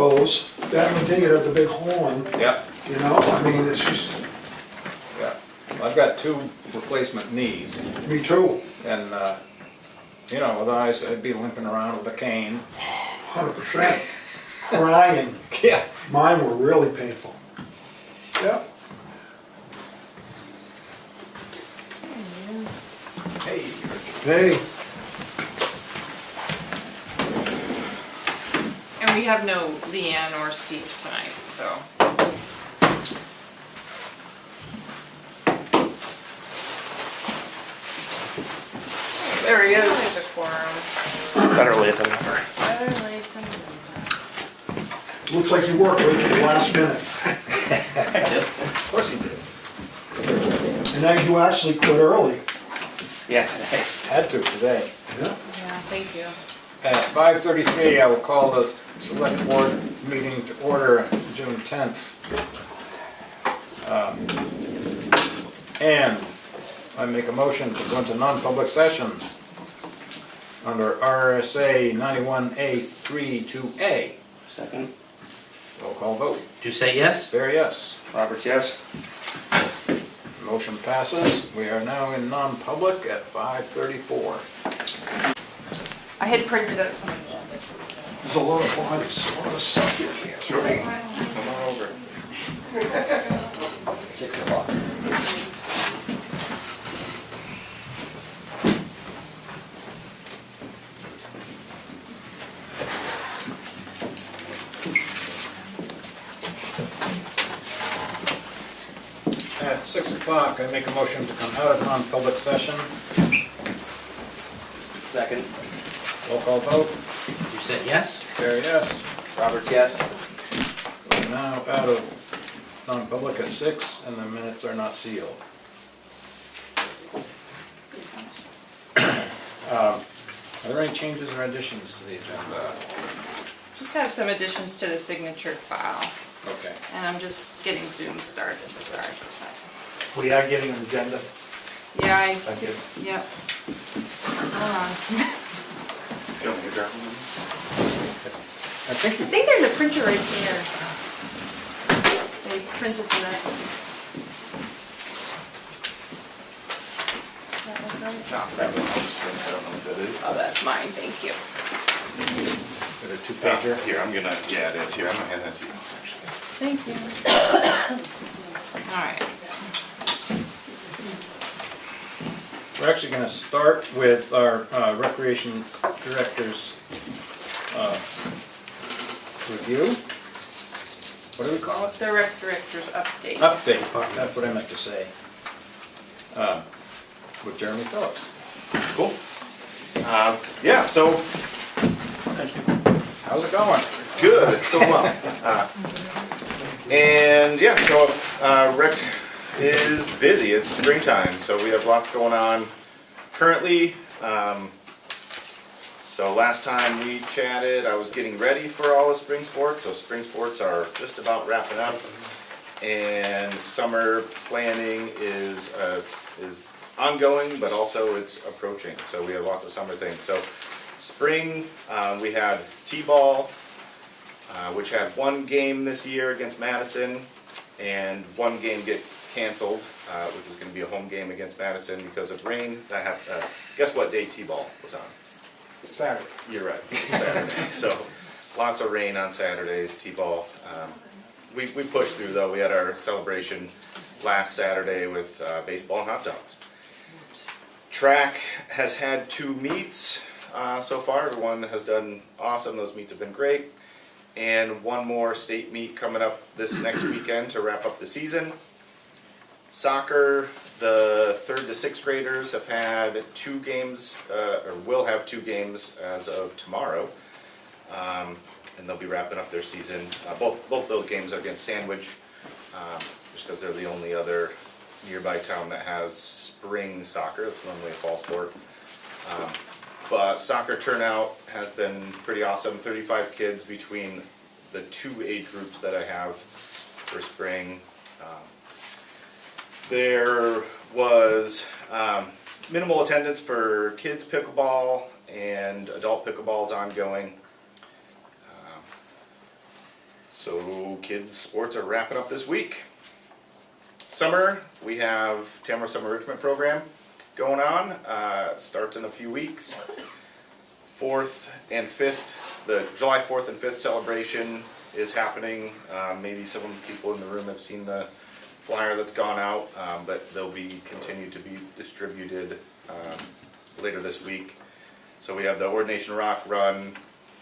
goes, that would take it at the big horn, Yeah, you know, I mean, it's just, yeah. I've got 2 replacement knees, me too, and, you know, otherwise I'd be limping around with a cane. 100%, crying. Yeah. Mine were really painful. Yep. Hey. Hey, And we have no Leanne or Steve tonight, so. There he There's a is. quorum. Better late than never. Better late than never. looks like you worked right to the last minute. Of course he did. And now you actually quit early. Yeah. Had to today. Yeah. Yeah, thank you. At 5:33, I will call the select board meeting to order June 10th. And I make a motion to go into non-public session under RSA 91A32A. Second. Roll call vote. Do you say yes? There, yes. Roberts, yes. Motion passes. We are now in non-public at 5:34. I had printed out some agendas. There's a lot of bodies, a lot of stuff in here. Sure. Come on over. 6 o'clock. At 6 o'clock, I make a motion to come out of non-public session. Second. Roll call vote. You said yes? There, yes. Roberts, yes. We're now out of non-public at 6, and the minutes are not sealed. Are there any changes or additions to the agenda? Just have some additions to the signature file, Okay. and I'm just getting Zoom started, sorry. We are getting an agenda. Yeah, Thank you. yep. Hold on. You want me to grab them? I think I think there's a printer right here. They printed for that. That was right? That one, I don't know what that is. Oh, that's mine, thank you. got a 2-pager. Here, I'm gonna, yeah, it is, here, I'm gonna hand that to you, actually. Thank you. All right. We're actually going to start with our Recreation Director's review. What do we call it? The rec director's update. Update, that's what I meant to say. With Jeremy Phillips. Cool. Yeah, so, How's it going? good, it's going well. And yeah, so rec is busy, it's springtime, so we have lots going on currently. So last time we chatted, I was getting ready for all the spring sports, so spring sports are just about wrapping up. And summer planning is ongoing, but also it's approaching, so we have lots of summer things. So spring, we had T-ball, which had 1 game this year against Madison, and 1 game get canceled, which was going to be a home game against Madison because of rain. Guess what day T-ball was on? Saturday. You're right, Saturday. So lots of rain on Saturdays, T-ball. We pushed through though. We had our celebration last Saturday with baseball and hot dogs. Track has had 2 meets so far. Everyone has done awesome. Those meets have been great. And 1 more state meet coming up this next weekend to wrap up the season. Soccer, the 3rd to 6th graders have had 2 games, or will have 2 games as of tomorrow. And they'll be wrapping up their season. Both those games are against Sandwich, just because they're the only other nearby town that has spring soccer. It's normally a fall sport. But soccer turnout has been pretty awesome. 35 kids between the 2 age groups that I have for spring. There was minimal attendance for kids pickleball, and adult pickleball is ongoing. So kids' sports are wrapping up this week. Summer, we have Tamworth Summer Enrichment Program going on. Starts in a few weeks. 4th and 5th, the July 4th and 5th celebration is happening. Maybe some people in the room have seen the flyer that's gone out, but they'll be continued to be distributed later this week. So we have the Ordination Rock Run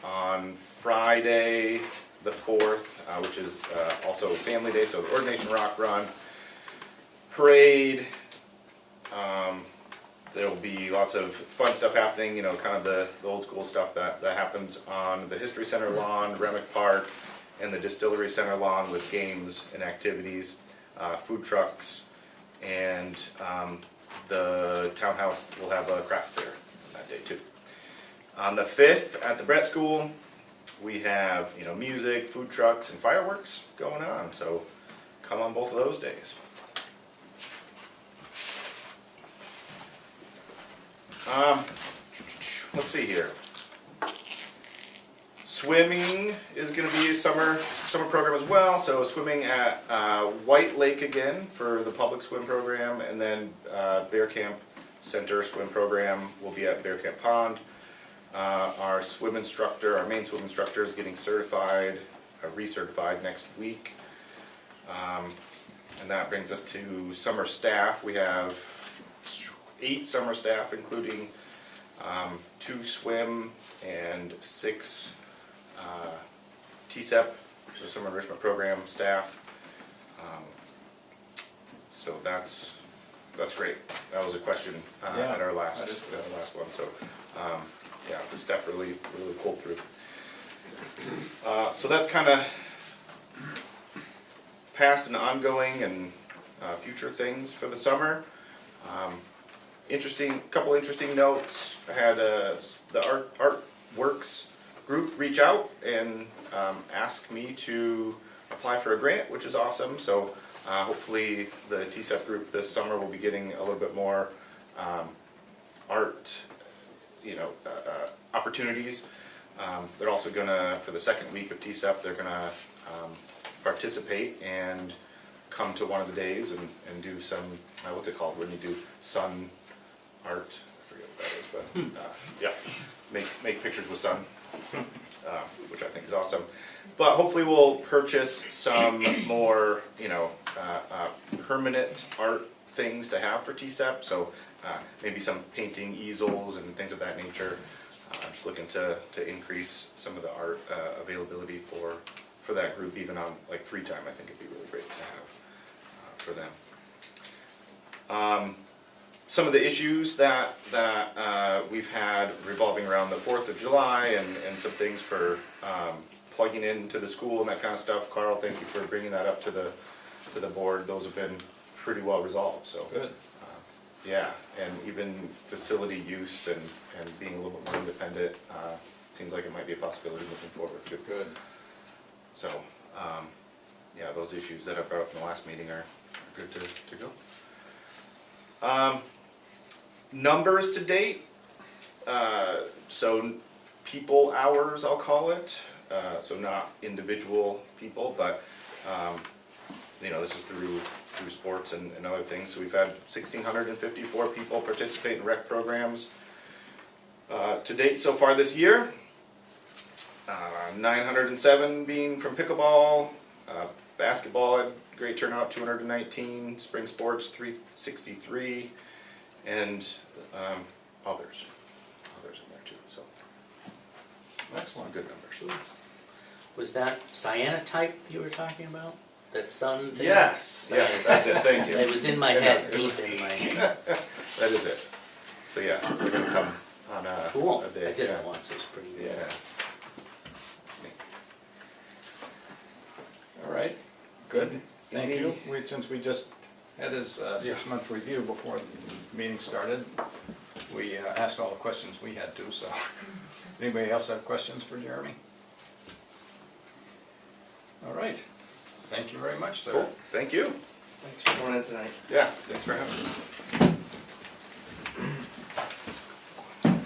on Friday the 4th, which is also Family Day, so the Ordination Rock Run, parade. There'll be lots of fun stuff happening, you know, kind of the old school stuff that happens on the History Center lawn, Remick Park, and the Distillery Center lawn with games and activities, food trucks, and the townhouse will have a craft fair that day too. On the 5th at the Brett School, we have, you know, music, food trucks, and fireworks going on, so come on both of those days. Let's see here. Swimming is going to be a summer program as well. So swimming at White Lake again for the public swim program, and then Bear Camp Center swim program will be at Bear Camp Pond. Our swim instructor, our main swim instructor, is getting certified, recertified next week, and that brings us to summer staff. We have 8 summer staff, including 2 swim and 6 TSEP, the Summer Enrichment Program staff. So that's great. That was a question at our last one. So yeah, the staff really pulled through. So that's kind of past and ongoing and future things for the summer. Couple interesting notes. I had the Art Works group reach out and ask me to apply for a grant, which is awesome. So hopefully the TSEP group this summer will be getting a little bit more art, opportunities. They're also gonna, for the second week of TSEP, they're gonna participate and come to one of the days and do some, what's it called when you do sun art? I forget what that is, but yeah, make pictures with sun, which I think is awesome. But hopefully we'll purchase some more, permanent art things to have for TSEP. So maybe some painting easels and things of that nature. I'm just looking to increase some of the art availability for that group, even on like free time. I think it'd be really great to have for them. Some of the issues that we've had revolving around the 4th of July and some things for plugging into the school and that kind of stuff. Carl, thank you for bringing that up to the board. Those have been pretty well resolved. So Good. Yeah, and even facility use and being a little bit more independent seems like it might be a possibility moving forward. Good. So yeah, those issues that I brought up in the last meeting are good to go. Numbers to date, so people hours I'll call it, so not individual people, but this is through sports and other things. So we've had 1,654 people participate in rec programs to date so far this year. 907 being from pickleball, basketball had great turnout, 219, spring sports 363, and others in there too. So Excellent. good numbers. Was that cyanotype you were talking about? That sun thing? Yes, that's it. Thank you. It was in my head, deep in my head. That is it. So yeah, they're gonna come on Cool. a day. I did it once, it was pretty good. Yeah. All right. Good. Thank you. Since we just had this 6-month review before the meeting started, we asked all the questions we had to. So, anybody else have questions for Jeremy? All right. Thank you very much, sir. Cool. Thank you. Thanks for coming in tonight. Yeah. Thanks for having me.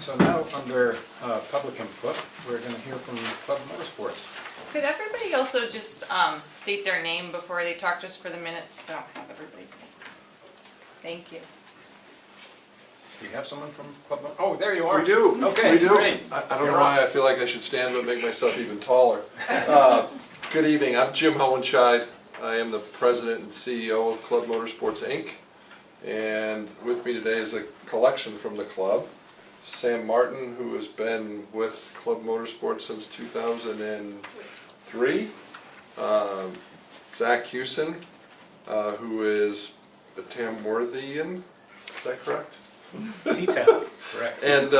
So now, under public input, we're going to hear from Club Motorsports. Could everybody also just state their name before they talk, just for the minutes? So have everybody's name. Thank you. Do you have someone from Club? Oh, there you are. We do. Okay, We do. great. I don't You're know why on. I feel like I should stand but make myself even taller. Good evening. I'm Jim Hohenscheid. I am the president and CEO of Club Motorsports Inc. And with me today is a collection from the club. Sam Martin, who has been with Club Motorsports since 2003. Zach Hewson, who is a Tamworthian. Is that correct? Detail. Correct. And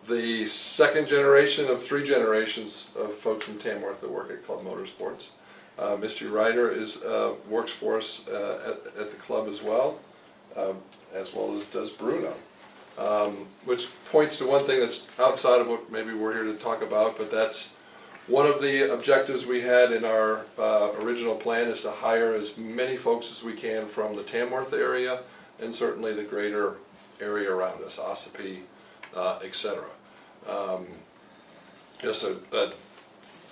the second generation of 3 generations of folks from Tamworth that work at Club Motorsports. Mr. Ryder works for us at the club as well as does Bruno. Which points to one thing that's outside of what maybe we're here to talk about, but that's one of the objectives we had in our original plan is to hire as many folks as we can from the Tamworth area and certainly the greater area around us, Ossipee, etc. Just a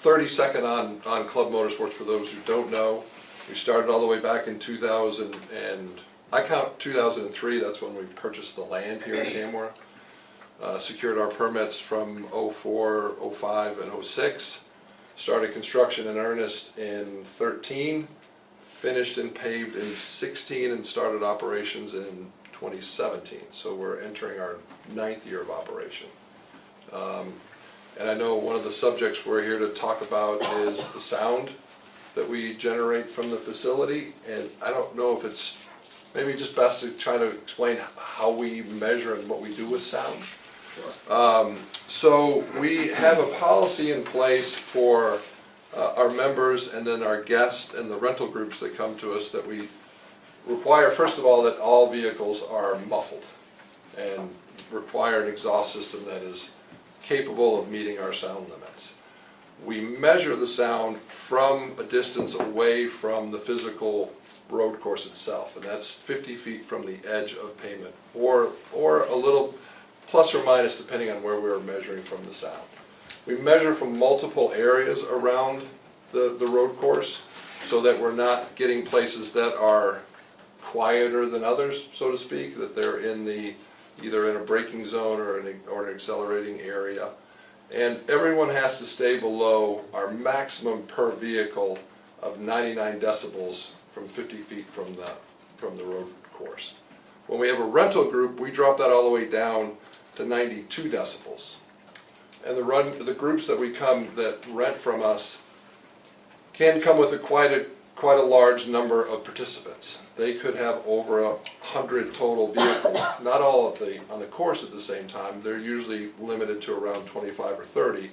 30-second on Club Motorsports for those who don't know. We started all the way back in 2000 and I count 2003, that's when we purchased the land here in Tamworth. Secured our permits from 04, 05, and 06. Started construction in earnest in 13. Finished and paved in 16 and started operations in 2017. So we're entering our 9th year of operation. And I know one of the subjects we're here to talk about is the sound that we generate from the facility. And I don't know if it's maybe just best to try to explain how we measure and what we do with sound. So we have a policy in place for our members and then our guests and the rental groups that come to us that we require, first of all, that all vehicles are muffled and require an exhaust system that is capable of meeting our sound limits. We measure the sound from a distance away from the physical road course itself, and that's 50 feet from the edge of pavement, or a little plus or minus depending on where we're measuring from the sound. We measure from multiple areas around the road course so that we're not getting places that are quieter than others, so to speak, that they're either in a braking zone or an accelerating area. And everyone has to stay below our maximum per vehicle of 99 decibels from 50 feet from the road course. When we have a rental group, we drop that all the way down to 92 decibels. And the groups that rent from us can come with quite a large number of participants. They could have over 100 total vehicles, not all on the course at the same time. They're usually limited to around 25 or 30.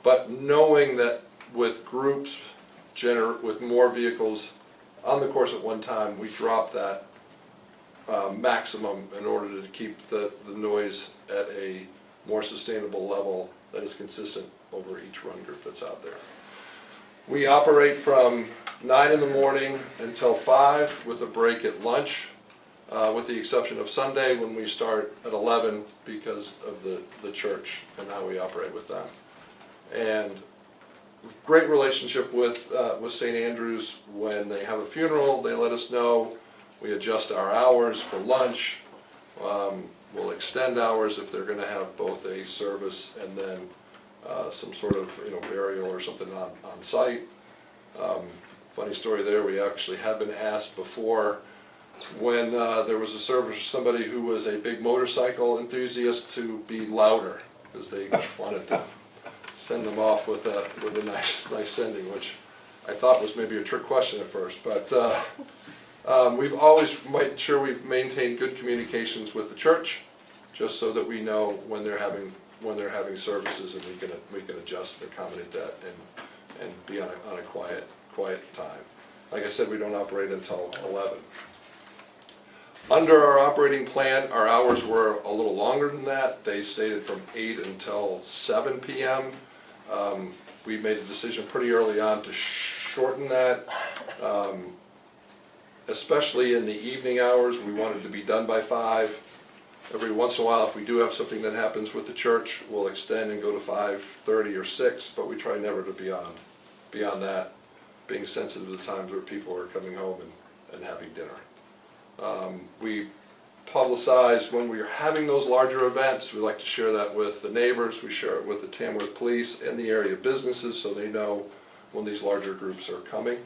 But knowing that with groups with more vehicles on the course at one time, we drop that maximum in order to keep the noise at a more sustainable level that is consistent over each run group that's out there. We operate from 9 in the morning until 5 with a break at lunch, with the exception of Sunday when we start at 11 because of the church and how we operate with them. And great relationship with St. Andrews. When they have a funeral, they let us know. We adjust our hours for lunch. We'll extend hours if they're going to have both a service and then some sort of burial or something on site. Funny story there. We actually have been asked before when there was a service for somebody who was a big motorcycle enthusiast to be louder because they wanted to send them off with a nice sending, which I thought was maybe a trick question at first, but we've always made sure we've maintained good communications with the church, just so that we know when they're having services and we can adjust and accommodate that and be on a quiet time. Like I said, we don't operate until 11. Under our operating plan, our hours were a little longer than that. They stated from 8 until 7 p.m. We made a decision pretty early on to shorten that, especially in the evening hours. We wanted to be done by 5. Every once in a while, if we do have something that happens with the church, we'll extend and go to 5:30 or 6, but we try never to beyond that, being sensitive to times where people are coming home and having dinner. We publicize when we are having those larger events. We like to share that with the neighbors. We share it with the Tamworth Police and the area businesses so they know when these larger groups are coming.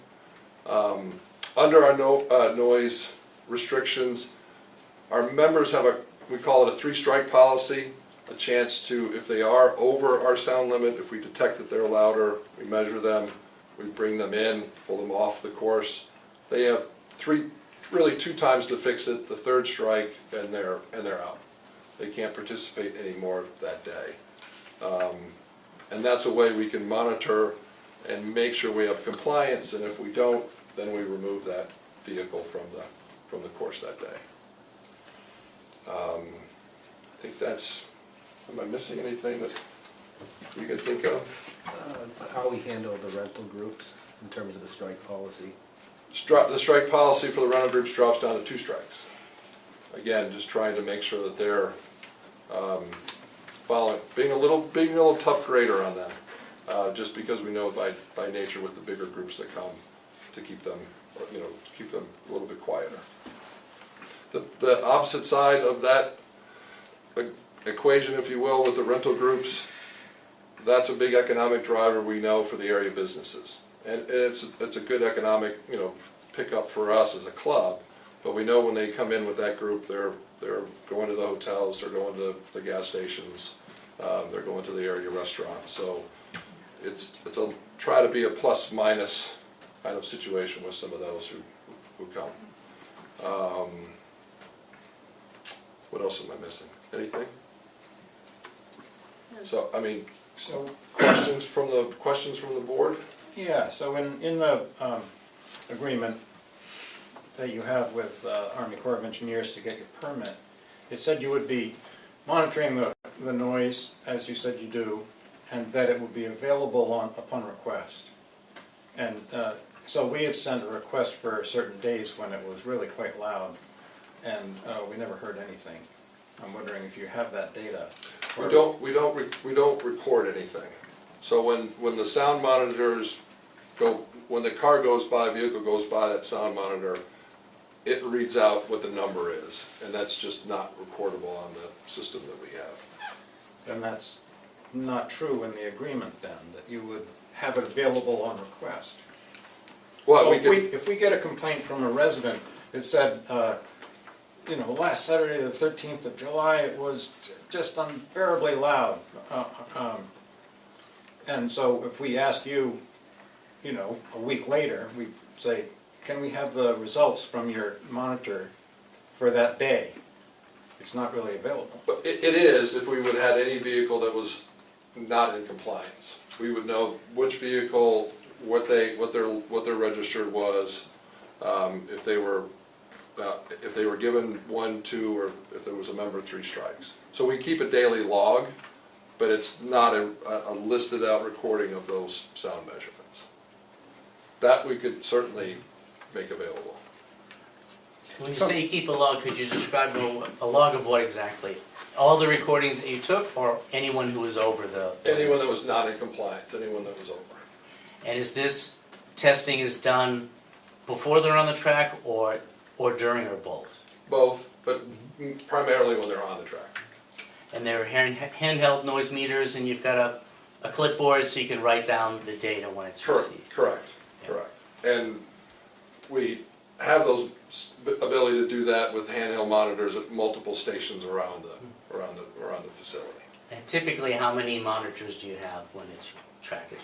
Under our noise restrictions, our members have we call it a 3-strike policy, a chance to, if they are over our sound limit, if we detect that they're louder, we measure them, we bring them in, pull them off the course. They have really 2 times to fix it. The 3rd strike and they're out. They can't participate anymore that day. And that's a way we can monitor and make sure we have compliance, and if we don't, then we remove that vehicle from the course that day. I think that's, am I missing anything that you can think of? How we handle the rental groups in terms of the strike policy. The strike policy for the rental groups drops down to 2 strikes. Again, just trying to make sure that they're following, being a little tough grader on them, just because we know by nature with the bigger groups that come to keep them, a little bit quieter. The opposite side of that equation, if you will, with the rental groups, that's a big economic driver we know for the area businesses. And it's a good economic, pickup for us as a club, but we know when they come in with that group, they're going to the hotels, they're going to the gas stations, they're going to the area restaurants. So it's try to be a plus minus kind of situation with some of those who come. What else am I missing? Anything? So, questions from the board? Yeah, so in the agreement that you have with Army Corps of Engineers to get your permit, it said you would be monitoring the noise, as you said you do, and that it would be available upon request. And so we have sent a request for certain days when it was really quite loud, and we never heard anything. I'm wondering if you have that data. We don't record anything. So when the sound monitors when the car goes by, vehicle goes by that sound monitor, it reads out what the number is, and that's just not recordable on the system that we have. And that's not true in the agreement then, that you would have it available on request. Well, If we get a complaint from a resident that said, last Saturday, the 13th of July, it was just unbearably loud. And so if we ask you, a week later, we say, can we have the results from your monitor for that day? It's not really available. But it is if we would have had any vehicle that was not in compliance. We would know which vehicle, what their registered was, if they were given 1, 2, or if there was a member 3 strikes. So we keep a daily log, but it's not a listed out recording of those sound measurements. That we could certainly make available. When you say you keep a log, could you describe a log of what exactly? All the recordings that you took, or anyone who was over the... Anyone that was not in compliance, anyone that was over. And is this testing is done before they're on the track, or during, or both? Both, but primarily when they're on the track. And they're handheld noise meters, and you've got a clipboard so you can write down the data when it's received. Correct. And we have those ability to do that with handheld monitors at multiple stations around the facility. And typically, how many monitors do you have when its track is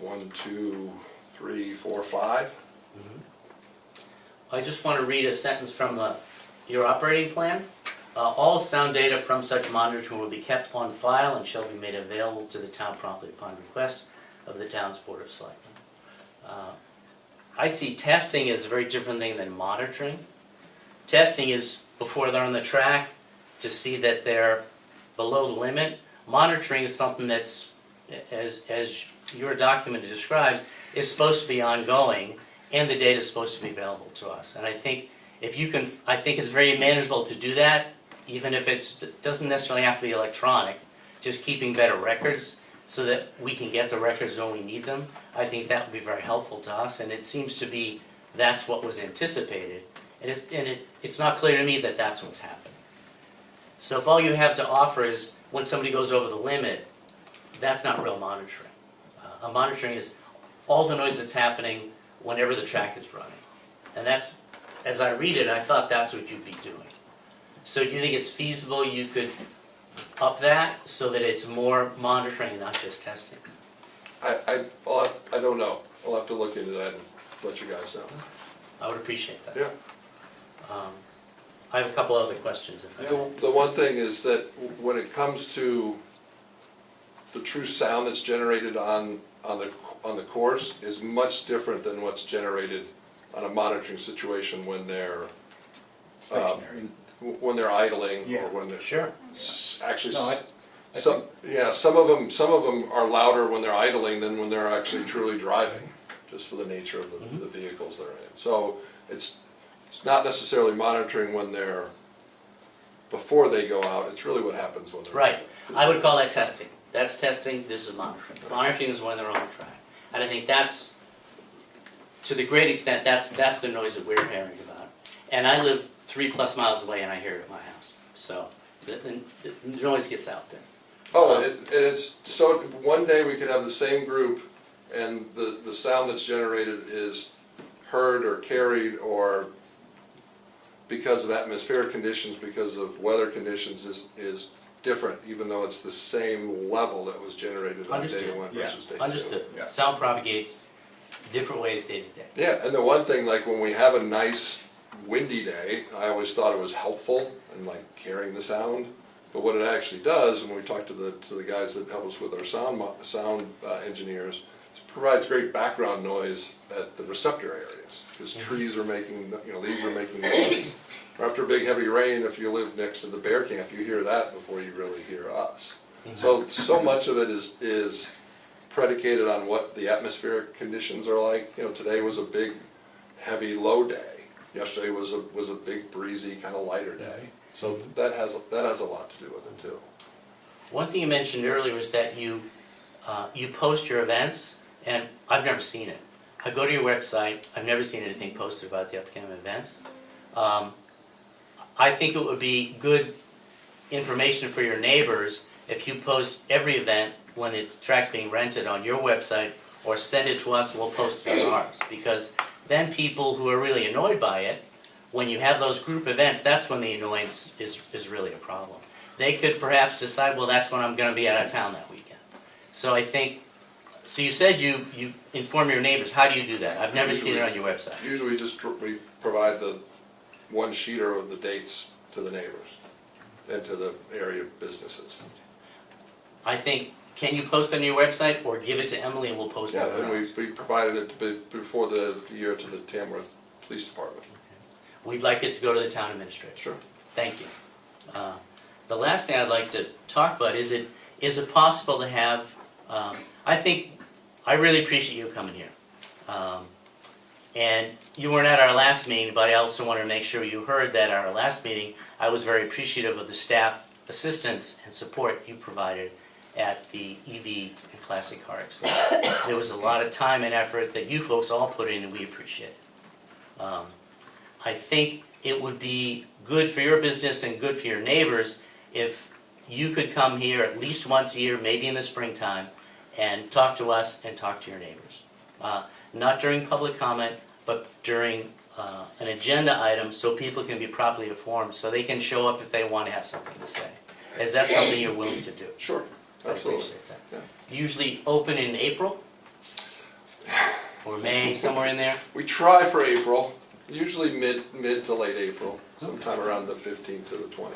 running? 1, 2, 3, 4, 5. I just want to read a sentence from your operating plan. All sound data from such monitoring will be kept on file and shall be made available to the town promptly upon request of the town's Board of Selectmen. I see testing as a very different thing than monitoring. Testing is before they're on the track to see that they're below the limit. Monitoring is something that's, as your document describes, is supposed to be ongoing, and the data is supposed to be available to us. And I think I think it's very manageable to do that even if it doesn't necessarily have to be electronic, just keeping better records so that we can get the records when we need them, I think that would be very helpful to us, and it seems to be that's what was anticipated, and it's not clear to me that that's what's happening. So if all you have to offer is when somebody goes over the limit, that's not real monitoring. Monitoring is all the noise that's happening whenever the track is running. And that's, as I read it, I thought that's what you'd be doing. So do you think it's feasible you could up that so that it's more monitoring and not just testing? I don't know. I'll have to look into that and let you guys know. I would appreciate that. Yeah. I have a couple other questions. If I The one thing is that when it comes to the true sound that's generated on the course is much different than what's generated on a monitoring situation when they're Stationary. when they're idling Yeah. or when they're Sure. actually. No, I Some of them are louder when they're idling than when they're actually truly driving, just for the nature of the vehicles they're in. So it's not necessarily monitoring when they're before they go out. It's really what happens when they're Right. I would call that testing. That's testing, this is monitoring. Monitoring is when they're on the track. And I think that's, to the great extent, that's the noise that we're hearing about. And I live 3+ miles away and I hear it at my house. So the noise gets out there. Oh, it's so. One day we could have the same group, and the sound that's generated is heard or carried, or because of atmospheric conditions, because of weather conditions, is different, even though it's the same level that was generated on day Understood. one Yeah. versus day two. Understood. Yeah. Sound propagates different ways day to day. Yeah, and the one thing, like when we have a nice windy day, I always thought it was helpful in like carrying the sound. But what it actually does, and when we talk to the guys that help us with our sound engineers, it provides great background noise at the receptor areas because trees are making, leaves are making noise. Or after a big heavy rain, if you live next to the bear camp, you hear that before you really hear us. So much of it is predicated on what the atmospheric conditions are like. Today was a big, heavy, low day. Yesterday was a big, breezy, kind of lighter day. So that has a lot to do with it too. One thing you mentioned earlier was that you post your events, and I've never seen it. I go to your website, I've never seen anything posted about the upcoming events. I think it would be good information for your neighbors if you post every event when the track's being rented on your website, or send it to us and we'll post it on ours. Because then people who are really annoyed by it, when you have those group events, that's when the annoyance is really a problem. They could perhaps decide, well, that's when I'm going to be out of town that weekend. So I think, so you said you inform your neighbors. How do you do that? I've never seen it on your website. Usually we provide the one sheeter of the dates to the neighbors and to the area businesses. I think, can you post on your website or give it to Emily and we'll post it Yeah, on and ours? we provided it before the year to the Tamworth Police Department. We'd like it to go to the town administrator. Sure. Thank you. The last thing I'd like to talk about is it possible to have, I really appreciate you coming here. And you weren't at our last meeting, but I also want to make sure you heard that at our last meeting, I was very appreciative of the staff assistance and support you provided at the EV and Classic Car Expo. There was a lot of time and effort that you folks all put in, and we appreciate it. I think it would be good for your business and good for your neighbors if you could come here at least once a year, maybe in the springtime, and talk to us and talk to your neighbors. Not during public comment, but during an agenda item so people can be properly informed, so they can show up if they want to have something to say. Is that something you're willing to do? Sure, I absolutely. appreciate that. Yeah. Usually open in April or May, somewhere in there. We try for April, usually mid to late April, sometime around the 15th to the 20th.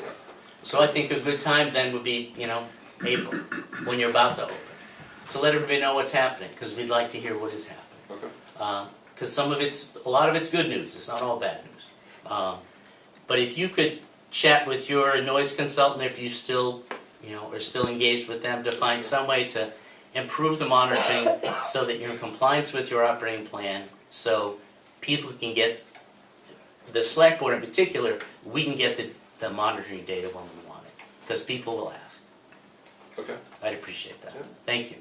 So I think a good time then would be, April, when you're about to open, to let everybody know what's happening, because we'd like to hear what is happening. Okay. Because a lot of it's good news. It's not all bad news. But if you could chat with your noise consultant, if you still, are still engaged with them, to find some way to improve the monitoring so that you're in compliance with your operating plan, so people can get, the select board in particular, we can get the monitoring data when we want it, because people will ask. Okay, I'd appreciate that. Yeah. Thank you.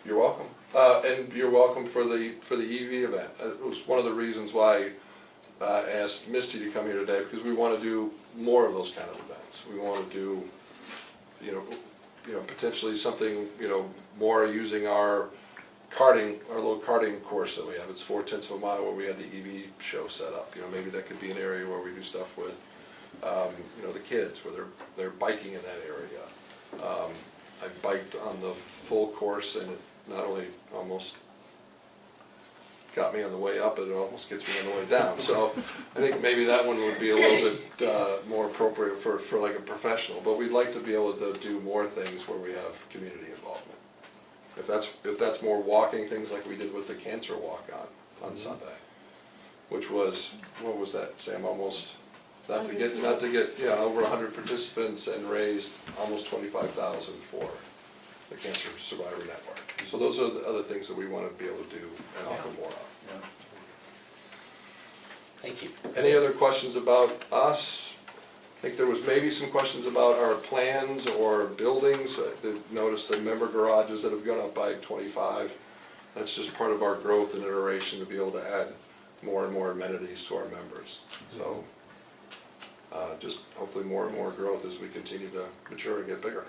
you're welcome. And you're welcome for the EV event. It was one of the reasons why I asked Misty to come here today, because we want to do more of those kind of events. We want to do, potentially something, more using our little karting course that we have. It's 4/10 of a mile where we had the EV show set up. Maybe that could be an area where we do stuff with, the kids, where they're biking in that area. I biked on the full course, and it not only almost got me on the way up, it almost gets me on the way down. So I think maybe that one would be a little bit more appropriate for like a professional. But we'd like to be able to do more things where we have community involvement. If that's more walking, things like we did with the cancer walk on Sunday, which was, what was that, Sam? Almost, not to get over 100 participants and raised almost $25,000 for the Cancer Survivor Network. So those are the other things that we want to be able to do and offer more of. Thank you. Any other questions about us? I think there was maybe some questions about our plans or buildings. I noticed the member garages that have gone up by 25. That's just part of our growth and iteration to be able to add more and more amenities to our members. So just hopefully more and more growth as we continue to mature and get bigger.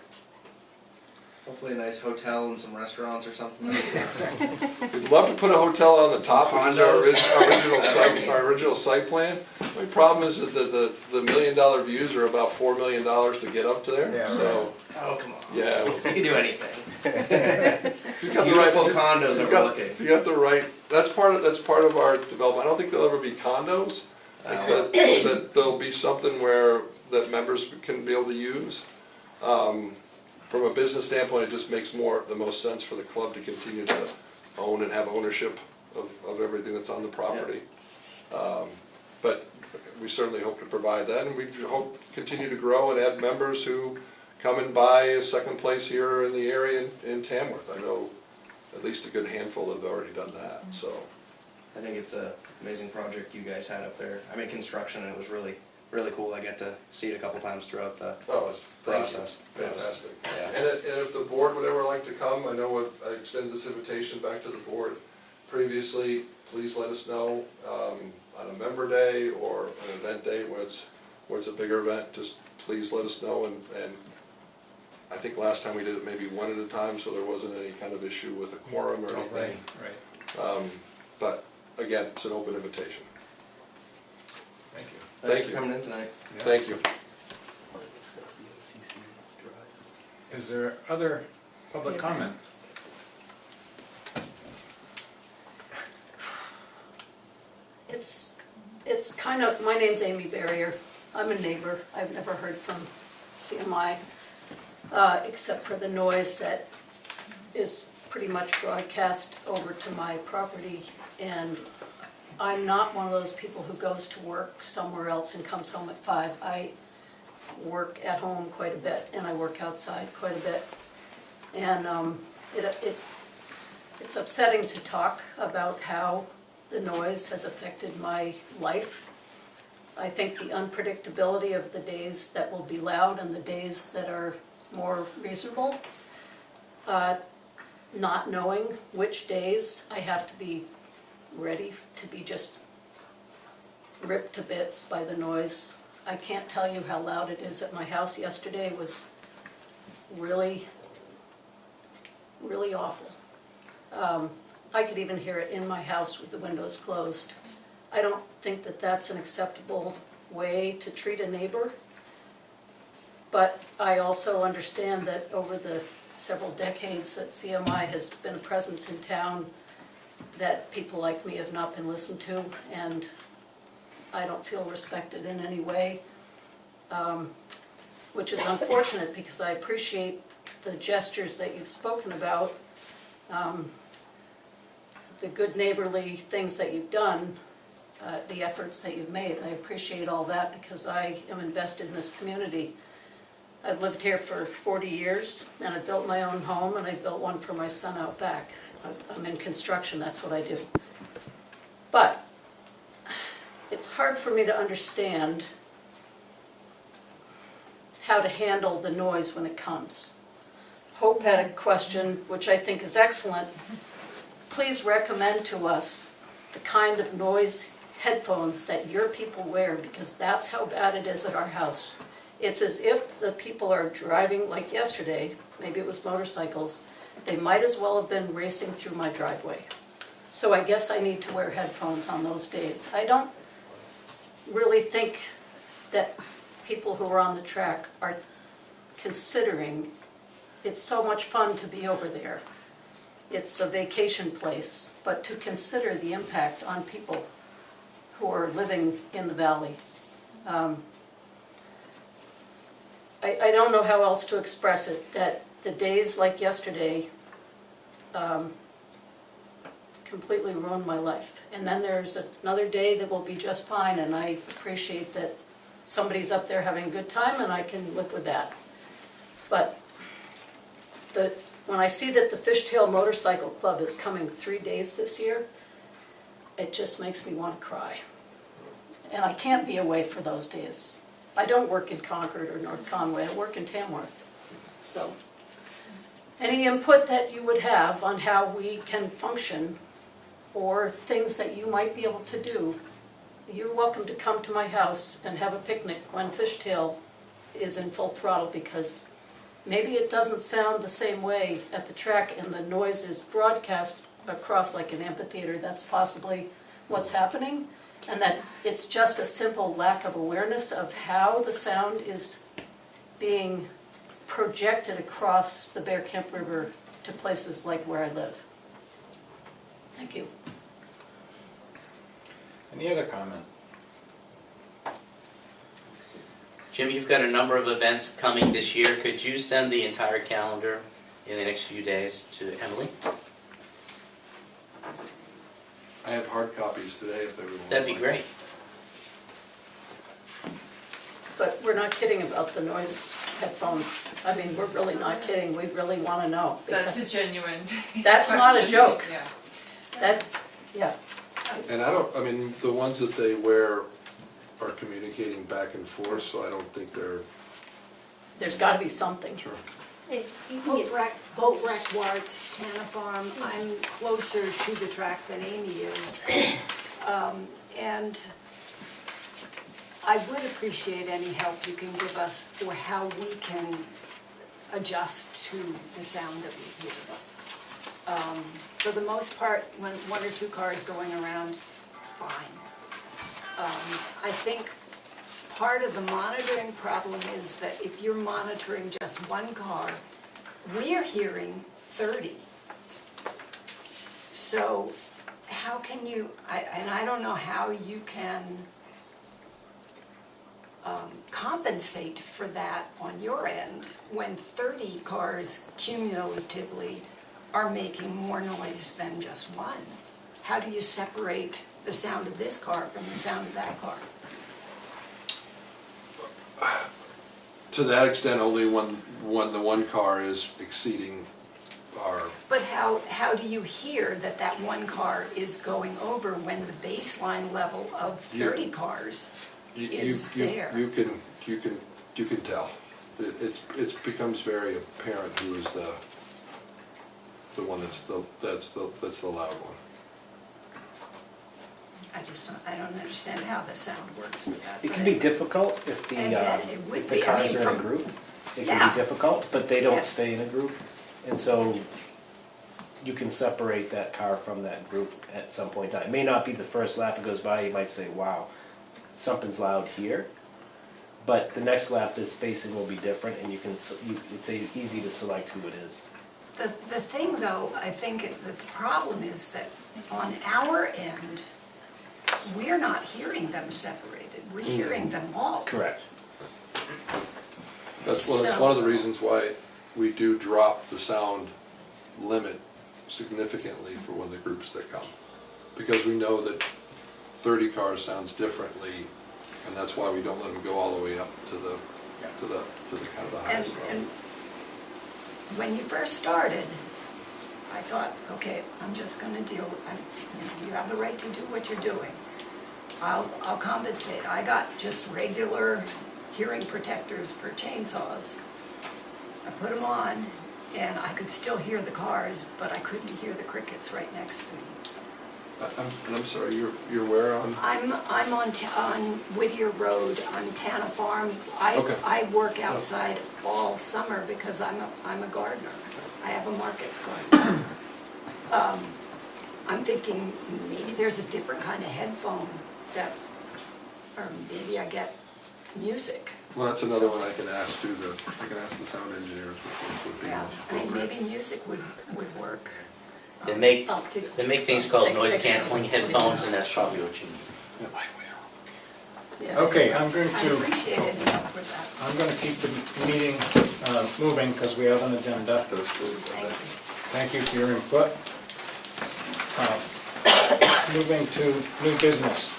Hopefully a nice hotel and some restaurants or something. We'd love to put a hotel on the top, which is our original site plan. The only problem is that the $1 million views are about $4 million to get up to there. Yeah, So, Oh, come on. yeah. You can do anything. If you've got the Beautiful right, condos if you've got- overlooking. if you got the right, that's part of our development. I don't think there'll ever be condos, but that there'll be something that members can be able to use. From a business standpoint, it just makes the most sense for the club to continue to own and have ownership of everything that's on the property. But we certainly hope to provide that, and we hope to continue to grow and add members who come and buy a second place here in the area in Tamworth. I know at least a good handful have already done that, so. I think it's an amazing project you guys had up there. I'm in construction and it was really, really cool. I get to see it a couple times throughout the Oh, thank you. process. Fantastic. Yeah. And if the board would ever like to come, I know I extended this invitation back to the board previously. Please let us know on a member day or an event day where it's a bigger event. Just please let us know. And I think last time we did it maybe one at a time, so there wasn't any kind of issue with the quorum or anything. Right. But again, it's an open invitation. Thank you. Thanks Thank for you. coming in tonight. Thank you. Is there other public comment? It's kind of, my name's Amy Barrier. I'm a neighbor. I've never heard from CMI, except for the noise that is pretty much broadcast over to my property. And I'm not one of those people who goes to work somewhere else and comes home at 5. I work at home quite a bit, and I work outside quite a bit. And it's upsetting to talk about how the noise has affected my life. I think the unpredictability of the days that will be loud and the days that are more reasonable, not knowing which days I have to be ready to be just ripped to bits by the noise. I can't tell you how loud it is at my house. Yesterday was really, really awful. I could even hear it in my house with the windows closed. I don't think that that's an acceptable way to treat a neighbor. But I also understand that over the several decades that CMI has been a presence in town, that people like me have not been listened to, and I don't feel respected in any way, which is unfortunate because I appreciate the gestures that you've spoken about, the good neighborly things that you've done, the efforts that you've made. I appreciate all that because I am invested in this community. I've lived here for 40 years, and I built my own home, and I built one for my son out back. I'm in construction, that's what I do. But it's hard for me to understand how to handle the noise when it comes. Hope had a question, which I think is excellent. Please recommend to us the kind of noise headphones that your people wear, because that's how bad it is at our house. It's as if the people are driving, like yesterday, maybe it was motorcycles, they might as well have been racing through my driveway. So I guess I need to wear headphones on those days. I don't really think that people who are on the track are considering it's so much fun to be over there. It's a vacation place, but to consider the impact on people who are living in the valley. I don't know how else to express it, that the days like yesterday completely ruined my life. And then there's another day that will be just fine, and I appreciate that somebody's up there having a good time, and I can live with that. But when I see that the Fishtail Motorcycle Club is coming 3 days this year, it just makes me want to cry. And I can't be away for those days. I don't work in Concord or North Conway, I work in Tamworth. So, any input that you would have on how we can function, or things that you might be able to do, you're welcome to come to my house and have a picnic when Fishtail is in full throttle, because maybe it doesn't sound the same way at the track and the noise is broadcast across like an amphitheater. That's possibly what's happening, and that it's just a simple lack of awareness of how the sound is being projected across the Bear Camp River to places like where I live. Thank you. Any other comment? Jim, you've got a number of events coming this year. Could you send the entire calendar in the next few days to Emily? I have hard copies today if everyone would That'd be like. great. But we're not kidding about the noise headphones. I mean, we're really not kidding. We really want to know. That's because a genuine That's not a question. joke. Yeah. That, yeah. And I mean, the ones that they wear are communicating back and forth, so I don't think they're, There's got to be something. sure. Hey, you can get boat wreck Wart, Tanna Farm. I'm closer to the track than Amy is. And I would appreciate any help you can give us for how we can adjust to the sound that we hear. For the most part, when one or two cars going around, fine. I think part of the monitoring problem is that if you're monitoring just one car, we're hearing 30. So how can you, and I don't know how you can compensate for that on your end when 30 cars cumulatively are making more noise than just one. How do you separate the sound of this car from the sound of that car? To that extent, only when the one car is exceeding our, But how do you hear that that one car is going over when the baseline level of 30 cars is there? you can tell. It becomes very apparent who is the one that's the loud one. I don't understand how the sound works with that. It but can be difficult if And then it would be, I cars mean, are in a from- group. It Yeah. can be difficult, but they don't Yeah. stay in a group. And so you can separate that car from that group at some point in time. It may not be the first lap it goes by, you might say, wow, something's loud here. But the next lap, the spacing will be different, and it's easy to select who it is. The thing though, I think that the problem is that on our end, we're not hearing them separated, we're hearing them all. Correct. That's one of the reasons why we do drop the sound limit significantly for when the groups that come. Because we know that 30 cars sounds differently, and that's why we don't let them go all the way up to the kind of the highest level. And when you first started, I thought, okay, I'm just gonna deal, you have the right to do what you're doing. I'll compensate. I got just regular hearing protectors for chainsaws. I put them on, and I could still hear the cars, but I couldn't hear the crickets right next to me. I'm sorry, you're where on? I'm on Whittier Road on Tana Farm. Okay. I work outside all summer because I'm a gardener. I have a market garden. I'm thinking maybe there's a different kind of headphone that, or maybe I get music. Well, that's another one I can ask too, I can ask the sound engineers which ones would be Yeah, most I mean, appropriate. maybe music would work. They make, I'll take- they make things called take a noise picture. canceling headphones, and that's probably what you need. Yeah. Okay, I'm going I to, appreciate any help with that. I'm going to keep the meeting moving because we have an agenda. Thank you. Thank you for your input. Moving to new business.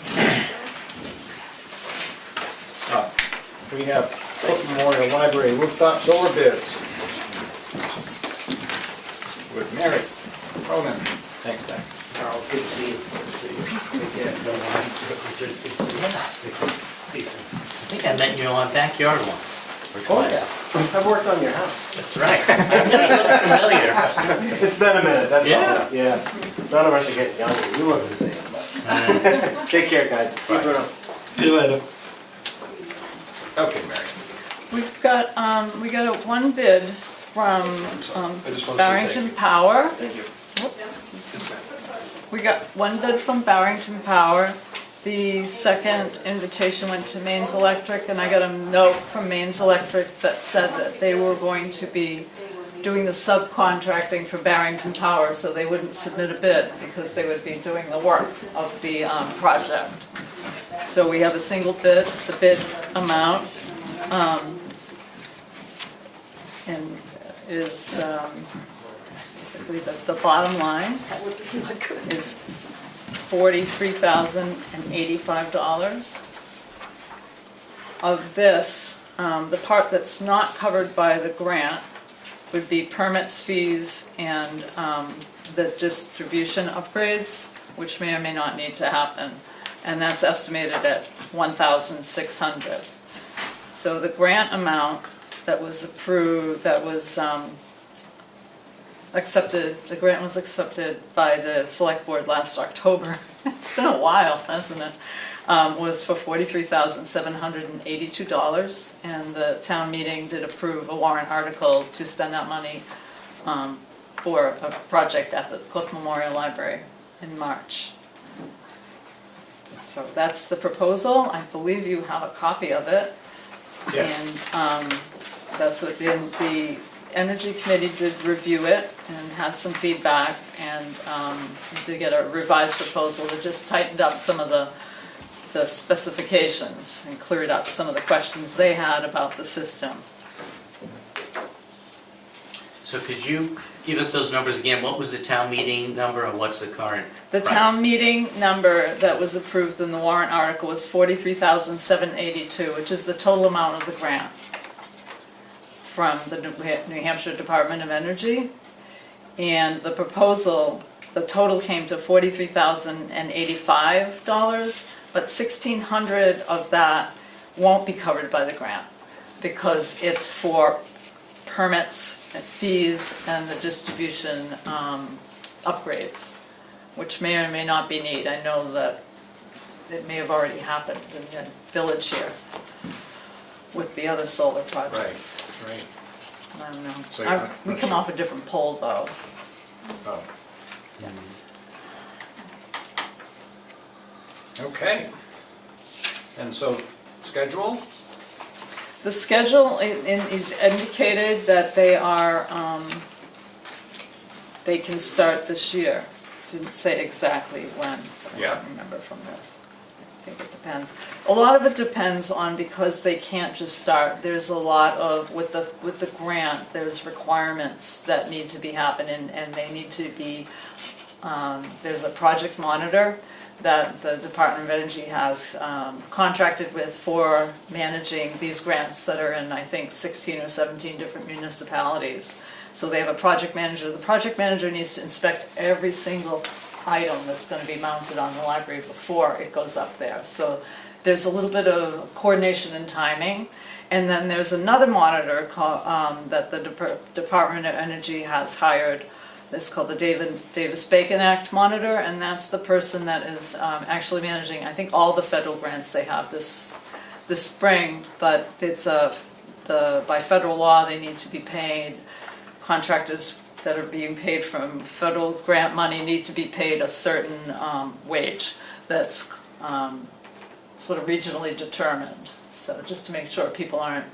We have Cook Memorial Library rooftop solar bids. With Mary Ronan. Thanks, Zach. Carl, it's good to see you. Good to see you. Take care. Richard, it's good to see you. See you soon. I think I met you on backyard once. Or Oh, twice. yeah. I've worked on your house. That's right. I knew it looked familiar. It's been a minute, that's Yeah. all. Yeah. None of us are getting younger. We look the same, but. Take care, guys. See you around. See you later. Okay, Mary. We've got, we got one bid from I just want to say thank Barrington you. Power. Thank you. We got one bid from Barrington Power. The second invitation went to Mains Electric, and I got a note from Mains Electric that said that they were going to be doing the subcontracting for Barrington Power, so they wouldn't submit a bid because they would be doing the work of the project. So we have a single bid, the bid amount, and is basically the bottom line That would be my good. is $43,085. Of this, the part that's not covered by the grant would be permits, fees, and the distribution upgrades, which may or may not need to happen. And that's estimated at $1,600. So the grant amount that was approved, that was accepted, the grant was accepted by the select board last October. It's been a while, hasn't it? Was for $43,782, and the town meeting did approve a warrant article to spend that money for a project at the Cook Memorial Library in March. So that's the proposal. I believe you have a copy of it. Yes. And that's what, and the Energy Committee did review it and had some feedback, and did get a revised proposal that just tightened up some of the specifications and cleared up some of the questions they had about the system. So could you give us those numbers again? What was the town meeting number and what's the current The price? town meeting number that was approved in the warrant article was $43,782, which is the total amount of the grant from the New Hampshire Department of Energy. And the proposal, the total came to $43,085, but $1,600 of that won't be covered by the grant because it's for permits and fees and the distribution upgrades, which may or may not be needed. I know that it may have already happened in the village here with the other solar project. Right. I don't know. So you're not- We come off a different pole though. Oh. Okay. And so, schedule? The schedule is indicated that they are, they can start this year. Didn't say exactly when, but I Yeah. don't remember from this. I think it depends. A lot of it depends on, because they can't just start, there's a lot of, with the grant, there's requirements that need to be happening, and they need to be, there's a project monitor that the Department of Energy has contracted with for managing these grants that are in, I think, 16 or 17 different municipalities. So they have a project manager. The project manager needs to inspect every single item that's gonna be mounted on the library before it goes up there. So there's a little bit of coordination and timing. And then there's another monitor that the Department of Energy has hired. It's called the Davis-Bacon Act monitor, and that's the person that is actually managing, I think, all the federal grants they have this spring. But it's by federal law, they need to be paid. Contractors that are being paid from federal grant money need to be paid a certain wage that's sort of regionally determined. So just to make sure people aren't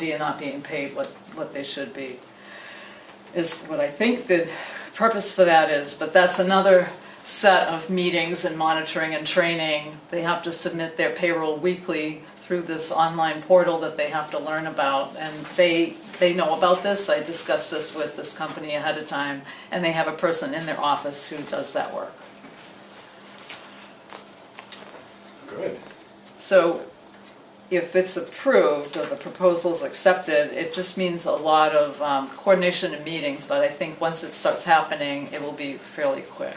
not being paid what they should be, is what I think the purpose for that is. But that's another set of meetings and monitoring and training. They have to submit their payroll weekly through this online portal that they have to learn about, and they know about this. I discussed this with this company ahead of time, and they have a person in their office who does that work. Good. So if it's approved or the proposal's accepted, it just means a lot of coordination and meetings, but I think once it starts happening, it will be fairly quick.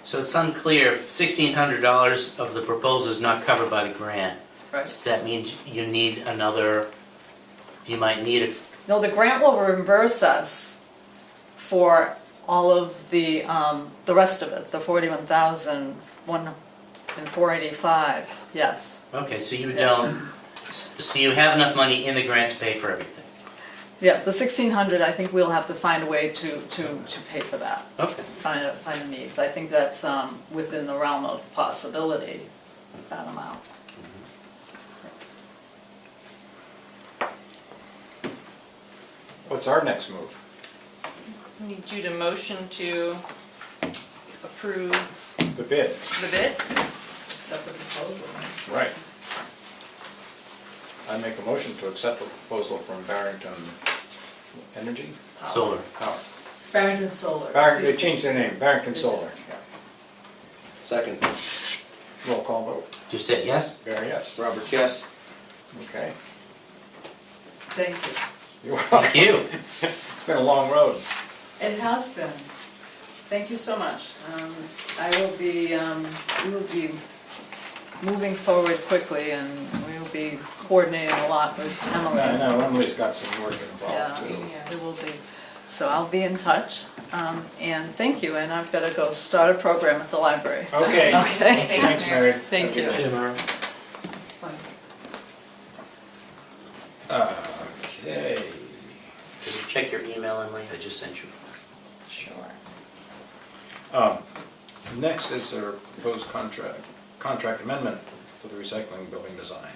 So it's unclear if $1,600 of the proposal is not covered by the grant. Right. Does that mean you need another, you might need a, No, the grant will reimburse us for all of the rest of it, the $41,485, yes. okay, so you don't, so you have enough money in the grant to pay for everything? Yeah, the 1,600, I think we'll have to find a way to pay for that. Okay. Find a means. I think that's within the realm of possibility, that amount. What's our next move? I need you to motion to approve The bid. the bid. Except the proposal. Right. I make a motion to accept the proposal from Barrington Energy? Solar. Power. Barrington Solar. They changed their name, Barrington Solar. Second. Roll call vote. You said yes? Barry, yes. Roberts, yes. Okay. Thank you. You're Thank welcome. you. It's been a long road. It has been. Thank you so much. We will be moving forward quickly, and we will be coordinating a lot with Emily. I know, Emily's got some work involved Yeah, too. it will be. So I'll be in touch, and thank you, and I've got to go start a program at the library. Okay. Okay. Thanks, Mary. Thank you. Okay. Did you check your email, Emily? I just sent you. Sure. Next is our proposed contract amendment for the recycling building design.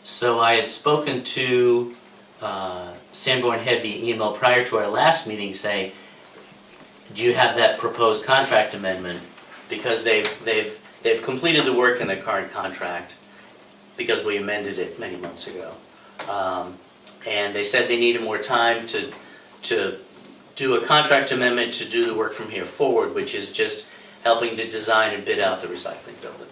So I had spoken to Sanborn Head via email prior to our last meeting saying, do you have that proposed contract amendment? Because they've completed the work in the current contract because we amended it many months ago. And they said they needed more time to do a contract amendment to do the work from here forward, which is just helping to design and bid out the recycling building.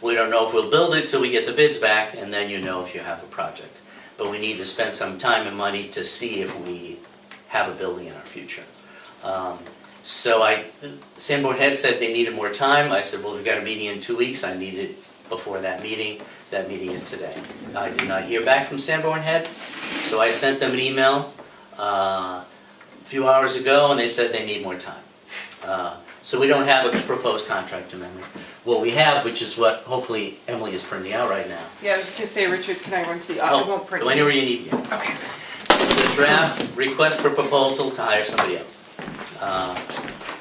We don't know if we'll build it till we get the bids back, and then you know if you have a project. But we need to spend some time and money to see if we have a building in our future. Sanborn Head said they needed more time. I said, well, we've got a meeting in 2 weeks. I need it before that meeting. That meeting is today. I did not hear back from Sanborn Head, so I sent them an email a few hours ago, and they said they need more time. So we don't have a proposed contract amendment. What we have, which is what hopefully Emily is printing out right now. Yeah, I was just gonna say, Richard, can I run to the, I won't print Go anywhere you need. Yeah. Okay. The draft request for proposal to hire somebody else.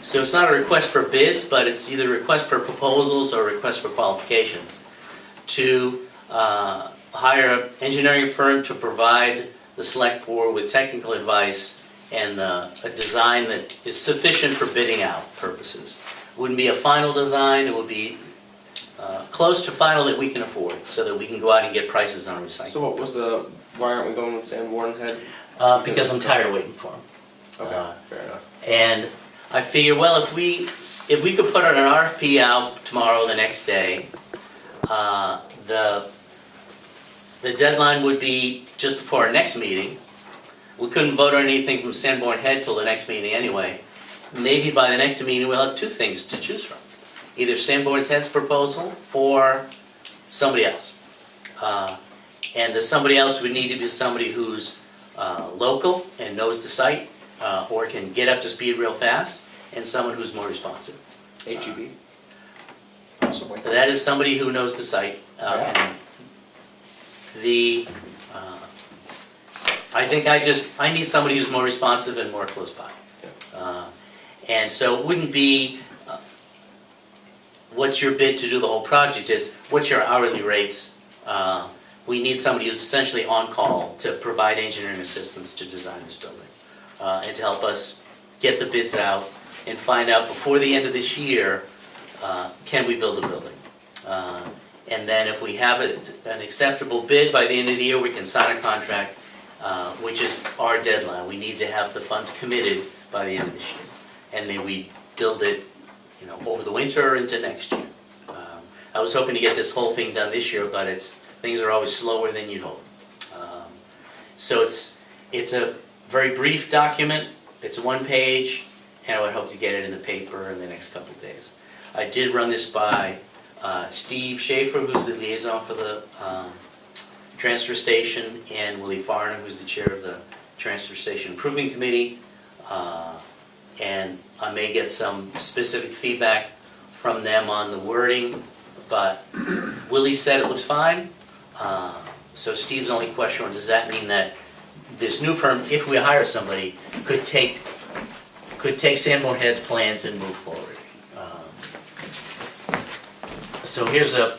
So it's not a request for bids, but it's either a request for proposals or a request for qualifications to hire an engineering firm to provide the select board with technical advice and a design that is sufficient for bidding out purposes. It wouldn't be a final design, it would be close to final that we can afford so that we can go out and get prices on recycling. So what was why aren't we going with Sanborn Head? Because I'm tired of waiting for them. Okay, fair enough. And I figure, well, if we could put an RFP out tomorrow, the next day, the deadline would be just before our next meeting. we couldn't vote on anything from Sanborn Head till the next meeting anyway. Maybe by the next meeting, we'll have two things to choose from. Either Sanborn Head's proposal or somebody else. And the somebody else would need to be somebody who's local and knows the site, or can get up to speed real fast, and someone who's more responsive. HEB. Possibly. That is somebody who knows the site. Yeah. And I think I need somebody who's more responsive and more close by. And so it wouldn't be, what's your bid to do the whole project? It's, what's your hourly rates? We need somebody who's essentially on call to provide engineering assistance to design this building. And to help us get the bids out and find out before the end of this year, can we build a building? And then if we have an acceptable bid by the end of the year, we can sign a contract, which is our deadline. We need to have the funds committed by the end of this year. And then we build it, over the winter into next year. I was hoping to get this whole thing done this year, but things are always slower than you'd hope. So it's a very brief document. It's one page, and I would hope to get it in the paper in the next couple of days. I did run this by Steve Schaefer, who's the liaison for the transfer station, and Willie Farnham, who's the chair of the transfer station improving committee. And I may get some specific feedback from them on the wording, but Willie said it looks fine. So Steve's only question was, does that mean that this new firm, if we hire somebody, could take Sanborn Head's plans and move forward? So here's a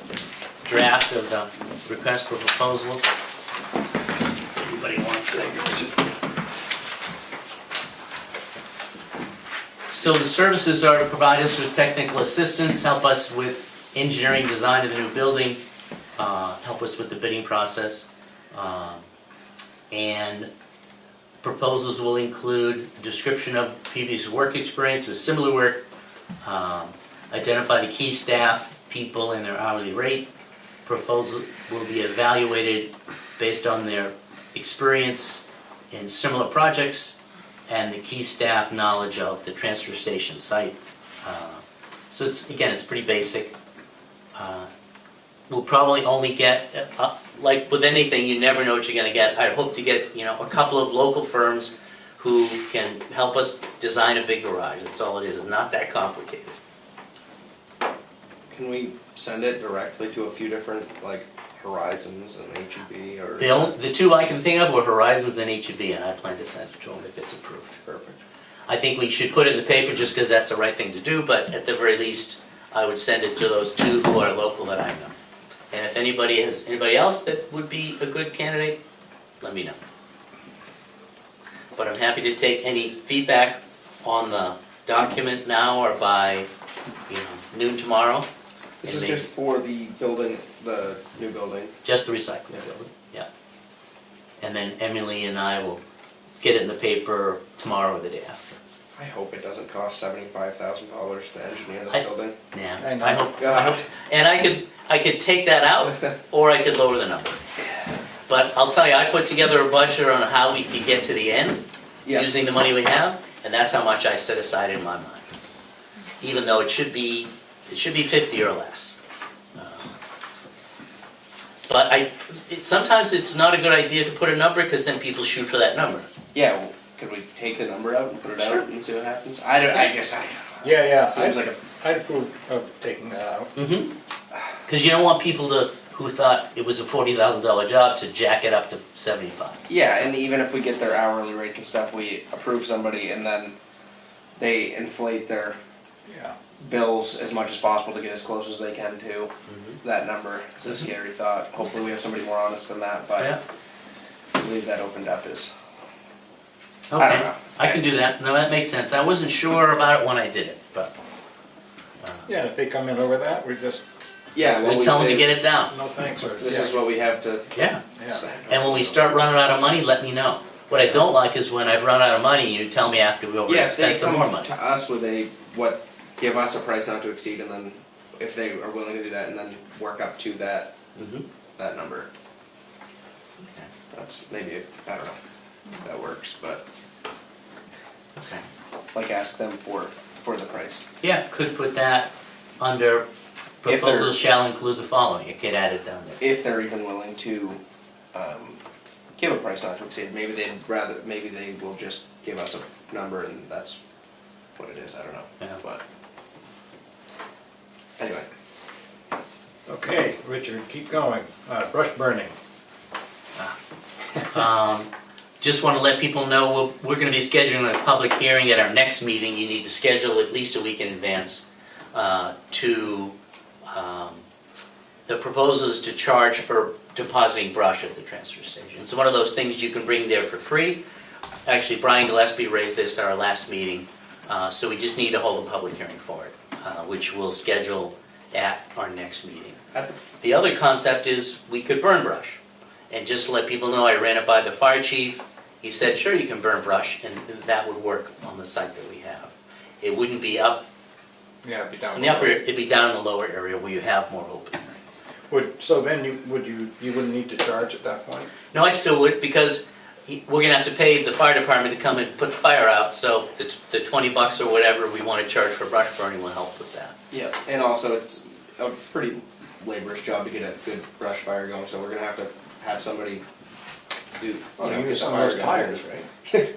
draft of the request for proposals. Everybody wants it. So the services are to provide us with technical assistance, help us with engineering design of the new building, help us with the bidding process, and proposals will include description of previous work experience with similar work, identify the key staff, people, and their hourly rate. Proposal will be evaluated based on their experience in similar projects and the key staff knowledge of the transfer station site. So it's pretty basic. We'll probably only get, like with anything, you never know what you're going to get. I hope to get a couple of local firms who can help us design a big garage. That's all it is. It's not that complicated. Can we send it directly to a few different, like, Horizons and HEB, or? The two I can think of were Horizons and HEB, and I plan to send it to them if it's approved. Perfect. I think we should put it in the paper just because that's the right thing to do, but at the very least, I would send it to those two who are local that I know. And if anybody has anybody else that would be a good candidate, let me know. But I'm happy to take any feedback on the document now or by noon tomorrow. This And is just for the building, the new building. just the recycling building, yeah. And then Emily and I will get it in the paper tomorrow or the day after. I hope it doesn't cost $75,000 to engineer this building. Yeah, I know. I hope. God. And I could take that out, or I could lower the number. But I'll tell you, I put together a budget on how we could get to the end Yeah. using the money we have, and that's how much I set aside in my mind. Even though it should be 50 or less. But sometimes it's not a good idea to put a number because then people shoot for that number. Yeah, well, could we take the number out and put it Sure. out and see what happens? I don't know. Yeah, Seems like I'd approve of taking that out. Mm-hmm. Because you don't want people who thought it was a $40,000 job to jack it up to 75. Yeah, and even if we get their hourly rates and stuff, we approve somebody and then they inflate their Yeah. bills as much as possible to get as close as they can to Mm-hmm. that number. It's a scary thought. Hopefully we have somebody more honest than that, but Yeah. I believe that opened up is. Okay. I don't know. I can do that. No, that makes sense. I wasn't sure about it when I did it, but Yeah, if they come in over that, we just, Yeah, we tell them to get it down. no thanks, or, This yeah. is what we have to Yeah. Yeah. spend. And when we start running out of money, let me know. What I don't like is when I've run out of money, you tell me after we Yeah, if they overspent some more come money. to us with give us a price not to exceed, and then if they are willing to do that, and then work up to that Mm-hmm. number. That's maybe, I don't know. if that works, but Okay. like ask them for the price. Yeah, could put that under If they're- proposals shall include the following, it could add it down there. If they're even willing to give a price not to exceed, maybe they will just give us a number and that's what it is, I don't know. Yeah. But anyway, Okay, Richard, keep going. Brush burning. Just want to let people know, we're going to be scheduling a public hearing at our next meeting. You need to schedule at least a week in advance the proposal is to charge for depositing brush at the transfer station. It's one of those things you can bring there for free. Actually, Brian Gillespie raised this at our last meeting, so we just need to hold a public hearing for it, which we'll schedule at our next meeting. The other concept is we could burn brush. And just to let people know, I ran it by the fire chief. He said, sure, you can burn brush, and that would work on the site that we have. It wouldn't be up Yeah, it'd be down. in the upper, it'd be down in the lower area where you have more open. So then you wouldn't need to charge at that point? No, I still would, because we're gonna have to pay the fire department to come and put the fire out, so the $20 or whatever we want to charge for brush burning will help with that. yeah, and also it's a pretty laborious job to get a good brush fire going, so we're gonna have to have somebody do. Well, get you use the some of fire those going. tires,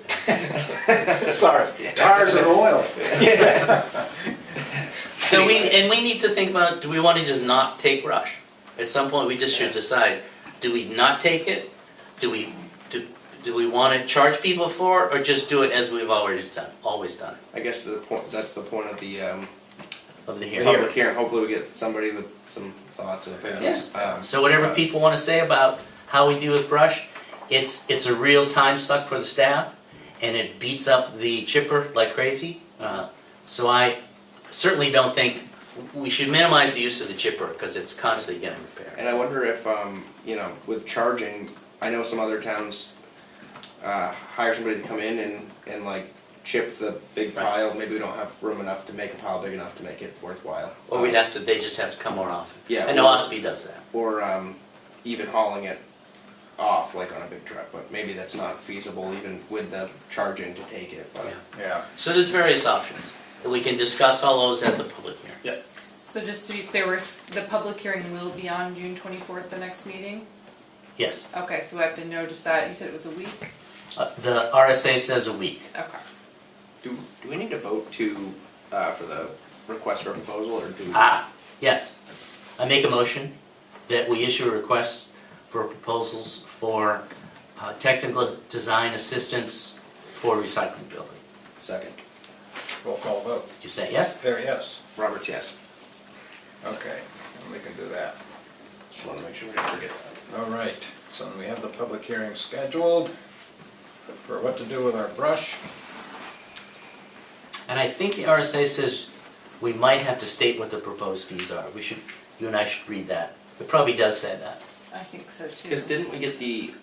right? Sorry, Tires and oil. So we need to think about, do we want to just not take brush? At some point, we just should decide, do we not take it? Do we want to charge people for it, or just do it as we've always done? I guess that's the point of the Of the hearing. public hearing. Hopefully we get somebody with some thoughts and opinions. So whatever people want to say about how we do with brush, it's a real time suck for the staff, and it beats up the chipper like crazy. So I certainly don't think we should minimize the use of the chipper because it's constantly getting repaired. And I wonder if, with charging, I know some other towns hire somebody to come in and like chip the big pile. Maybe we don't have room enough to make a pile big enough to make it worthwhile. Or they just have to come more often. Yeah. I know Ospey does that. Or even hauling it off like on a big truck, but maybe that's not feasible even with the charging to take it. But Yeah. So there's various options. And we can discuss all those at the public hearing. yeah. So just to be clear, the public hearing will be on June 24th, the next meeting? Yes. Okay, so I have to notice that. You said it was a week? The RSA says a week. Okay. Do we need to vote for the request for proposal or do we? Yes. I make a motion that we issue a request for proposals for technical design assistance for recycling building. Second. Roll call vote. Did you say yes? There, yes. Roberts, yes. Okay, and we can do that. Just want to make sure we don't forget that. All right, so we have the public hearing scheduled for what to do with our brush. And I think the RSA says we might have to state what the proposed fees are. You and I should read that. It probably does say that I think so too. Because didn't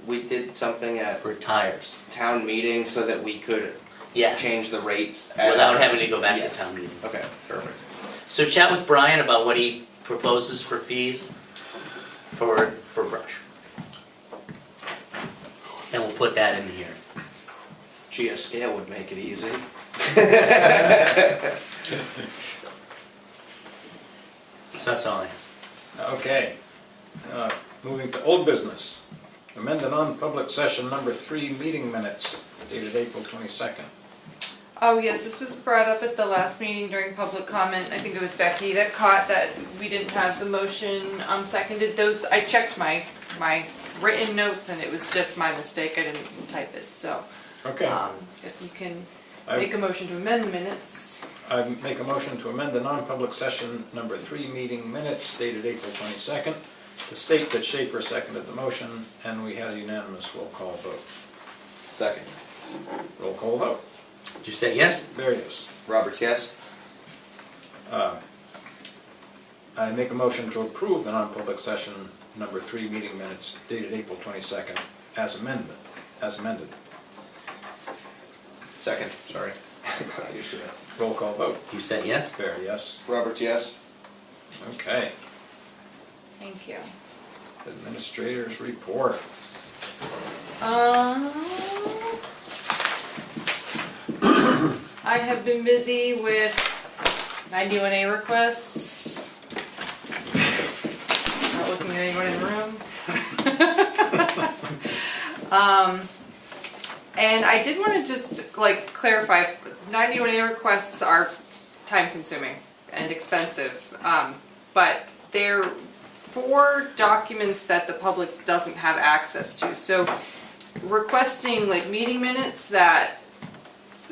we did something at for tires. town meeting so that we could Yes. change the rates Without having to go back Yes. to town meeting. Okay, perfect. So chat with Brian about what he proposes for fees for brush. And we'll put that in here. Gee, a scale would make it easy. So that's all I have. Okay, moving to old business. Amend the non-public session number 3 meeting minutes dated April 22nd. Oh, yes, this was brought up at the last meeting during public comment. I think it was Becky that caught that we didn't have the motion seconded. Those, I checked my written notes and it was just my mistake. I didn't type it, so. Okay, If you can I- make a motion to amend the minutes. I make a motion to amend the non-public session number 3 meeting minutes dated April 22nd to state that Schaefer seconded the motion and we had a unanimous roll call vote. Second. Roll call vote. Did you say yes? Various. Roberts, yes. I make a motion to approve the non-public session number 3 meeting minutes dated April 22nd as amended. Second, sorry. Not used to that. Roll call vote. You said yes? Very yes. Roberts, yes. Okay. Thank you. Administrators report. I have been busy with 91A requests. Not looking at anyone in the room. And I did want to just like clarify, 91A requests are time consuming and expensive, but they're for documents that the public doesn't have access to. So requesting like meeting minutes that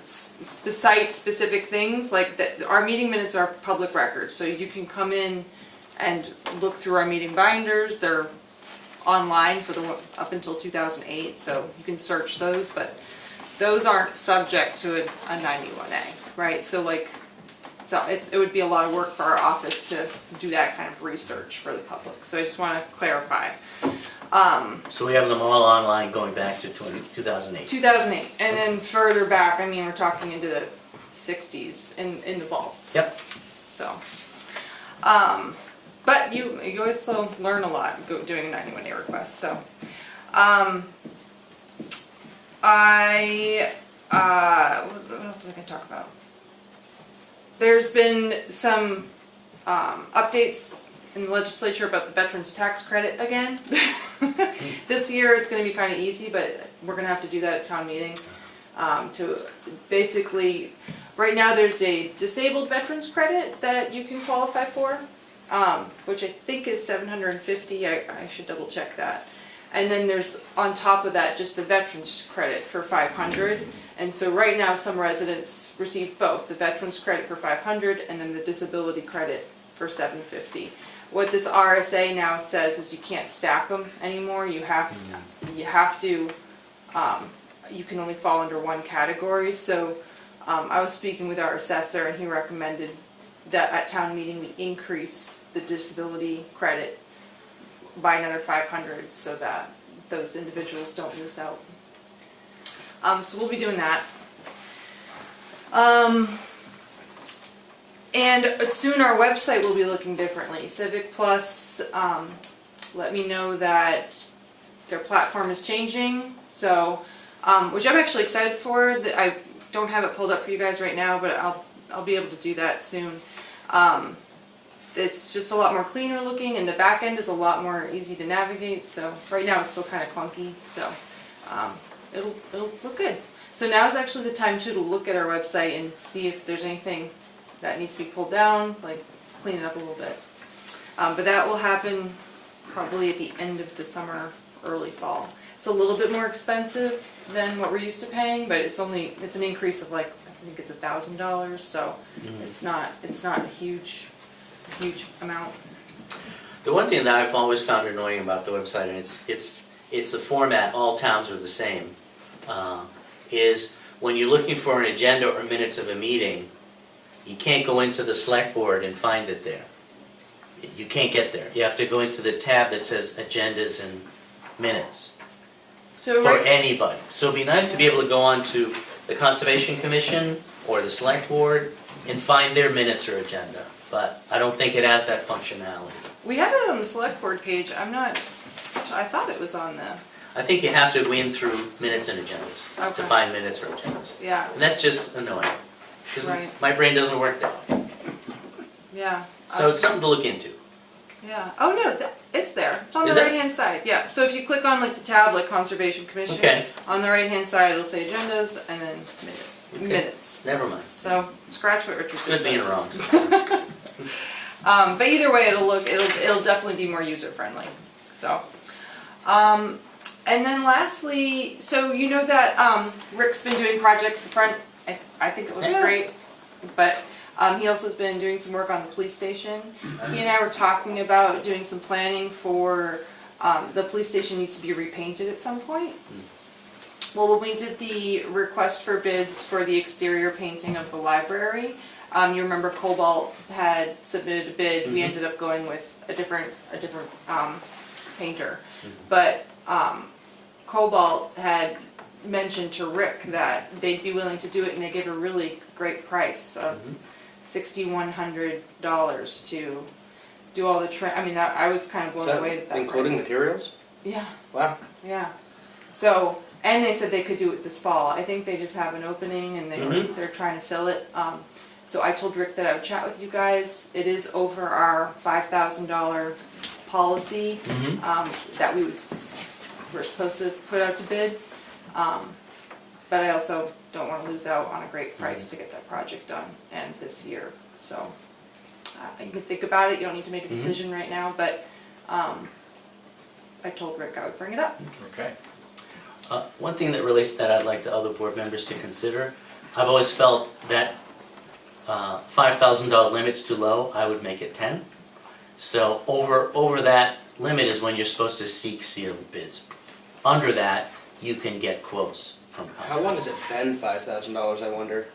cite specific things, like that, our meeting minutes are public records, so you can come in and look through our meeting binders. They're online for the up until 2008, so you can search those, but those aren't subject to a 91A, right? So like, it would be a lot of work for our office to do that kind of research for the public. So I just want to clarify. So we have them all online going back to 2008. 2008, and then further back, I mean, we're talking into the 60s in the vaults. Yep. So, but you always still learn a lot doing a 91A request. So, what else was I going to talk about? There's been some updates in the legislature about the veterans tax credit again. This year it's going to be kind of easy, but we're going to have to do that at town meeting. To basically, right now there's a disabled veterans credit that you can qualify for, which I think is $750. I should double check that. And then there's on top of that just the veterans credit for $500. And so right now some residents receive both, the veterans credit for $500 and then the disability credit for $750. What this RSA now says is you can't stack them anymore. You have to, you can only fall under one category. So I was speaking with our assessor and he recommended that at town meeting we increase the disability credit by another $500 so that those individuals don't lose out. So we'll be doing that. And soon our website will be looking differently. Civic Plus let me know that their platform is changing, so which I'm actually excited for. I don't have it pulled up for you guys right now, but I'll be able to do that soon. It's just a lot more cleaner looking, and the back end is a lot more easy to navigate. So right now it's still kind of clunky, so it'll look good. So now is actually the time too to look at our website and see if there's anything that needs to be pulled down, like clean it up a little bit. But that will happen probably at the end of the summer, early fall. It's a little bit more expensive than what we're used to paying, but it's an increase of like, I think it's $1,000, so it's not a huge amount. The one thing that I've always found annoying about the website, and it's the format, all towns are the same, is when you're looking for an agenda or minutes of a meeting, you can't go into the select board and find it there. You can't get there. You have to go into the tab that says agendas and minutes So for anybody. So it'd be nice to be able to go on to the Conservation Commission or the select board and find their minutes or agenda. But I don't think it has that functionality. we have it on the select board page. I thought it was on the, I think you have to go in through minutes and agendas Okay. to find minutes or agendas. yeah, And that's just annoying. Because Right. my brain doesn't work that way. yeah. So it's something to look into. Yeah. Oh no, it's there. It's on Is the it? right hand side. Yeah. So if you click on like the tab, like Conservation Commission, Okay. on the right hand side it'll say agendas and then minutes. Never mind. So scratch what Richard It's just good being said. wrong sometimes. But either way, it'll definitely be more user friendly. So, and then lastly, so you know that Rick's been doing projects at the front. I think it looks Yeah. great, but he also has been doing some work on the police station. He and I were talking about doing some planning for the police station needs to be repainted at some point. Well, when we did the request for bids for the exterior painting of the library, you remember Cobalt had submitted a bid. We ended up going with a different painter, but Cobalt had mentioned to Rick that they'd be willing to do it, and they gave a really great price of $6,100 to do all the I mean, I was kind of blown away at that including price. materials? Yeah. Wow. Yeah. So And they said they could do it this fall. I think they just have an opening and Mhm. they're trying to fill it. So I told Rick that I would chat with you guys. It is over our $5,000 policy Mhm. that we're supposed to put out to bid. But I also don't want to lose out on a great price to get that project done and this year. So you can think about it. You don't need to make a decision right now, but I told Rick I would bring it up. Okay. One thing that relates to that I'd like the other board members to consider, I've always felt that $5,000 limit's too low, I would make it 10. So over that limit is when you're supposed to seek sealed bids. Under that, you can get quotes from How long has it been $5,000, I wonder?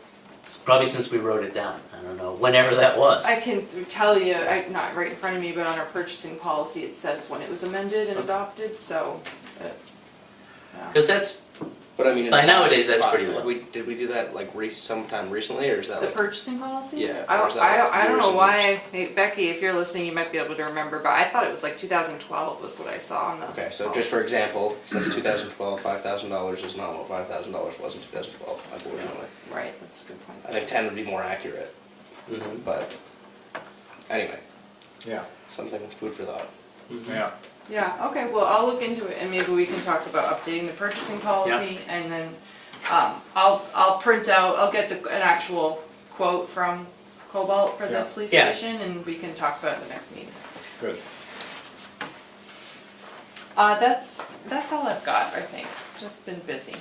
It's probably since we wrote it down, I don't know, whenever that was. I can tell you, not right in front of me, but on our purchasing policy, it says when it was amended and adopted, so. Because that's, But I mean, in By the nowadays, past that's five- pretty low. Did we do that like sometime recently, or is that The like? purchasing policy? Yeah, I or is don't, that like I don't years know and why, hey, Becky, if you're listening, you might be able to remember, but I thought it was like 2012 was what I saw on the. Okay, so just for example, since 2012, $5,000 is not what $5,000 was in 2012, unfortunately. Right, that's a good point. I think 10 would be more accurate, Mhm. but anyway, Yeah, something food for thought. yeah. Yeah, okay, well, I'll look into it and maybe we can talk about updating the purchasing policy and then, I'll print out, I'll get an actual quote from Cobalt for the Yeah. police Yeah. station and we can talk about it at the next meeting. Good. That's all I've got, I think, just been busy.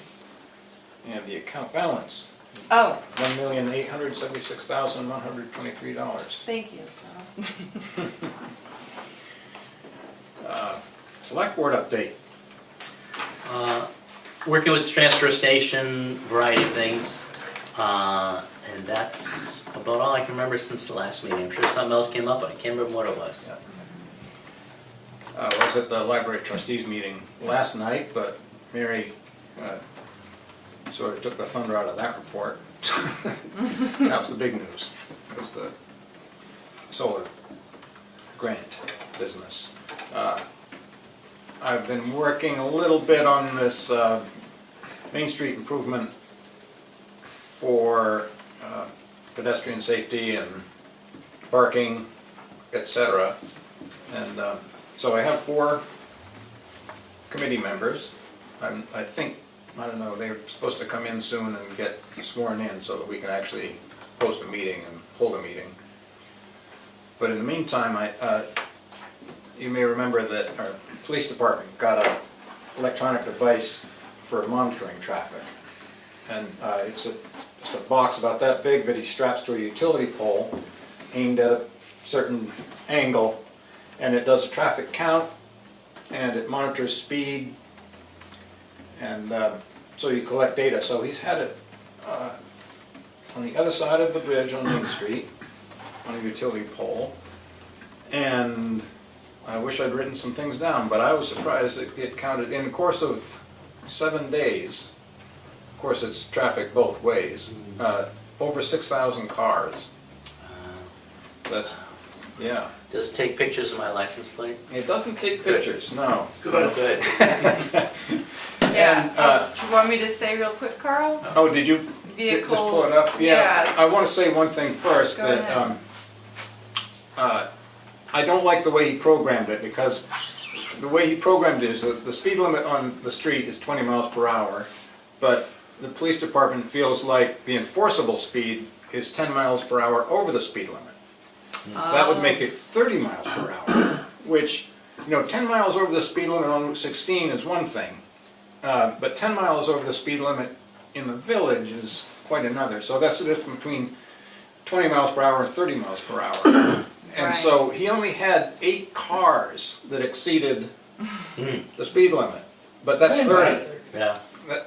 And the account balance, Oh, $1,876,123. thank you. Select board update. Working with the transfer station, variety of things, and that's about all I can remember since the last meeting. I'm sure something else came up, but I can't remember what it was. I was at the library trustees meeting last night, but Mary sort of took the thunder out of that report. That was the big news, was the solar grant business. I've been working a little bit on this Main Street improvement for pedestrian safety and parking, etc. And so I have 4 committee members. I think, I don't know, they're supposed to come in soon and get sworn in so that we can actually post a meeting and hold a meeting. But in the meantime, you may remember that our police department got an electronic device for monitoring traffic. And it's just a box about that big that he straps to a utility pole aimed at a certain angle, and it does a traffic count and it monitors speed, and so you collect data. So he's had it on the other side of the bridge on Main Street on a utility pole, and I wish I'd written some things down, but I was surprised that it counted in the course of 7 days. Of course, it's traffic both ways. Over 6,000 cars. That's, yeah. Does it take pictures of my license plate? It doesn't take pictures, no. Good. Yeah, And, do you want me to say real quick, Carl? Oh, did you just pull it up? Yeah. Yes. I want to say one thing first, Go that I don't like the way he programmed it, because the way he programmed it is that the speed limit on the street is 20 miles per hour, but the police department feels like the enforceable speed is 10 miles per hour over the speed limit. That would make it 30 miles per hour, which, 10 miles over the speed limit on Route 16 is one thing, but 10 miles over the speed limit in the village is quite another. So that's the difference between 20 miles per hour and 30 miles per hour. And so he only had 8 cars that exceeded the speed limit, but that's 30. Yeah.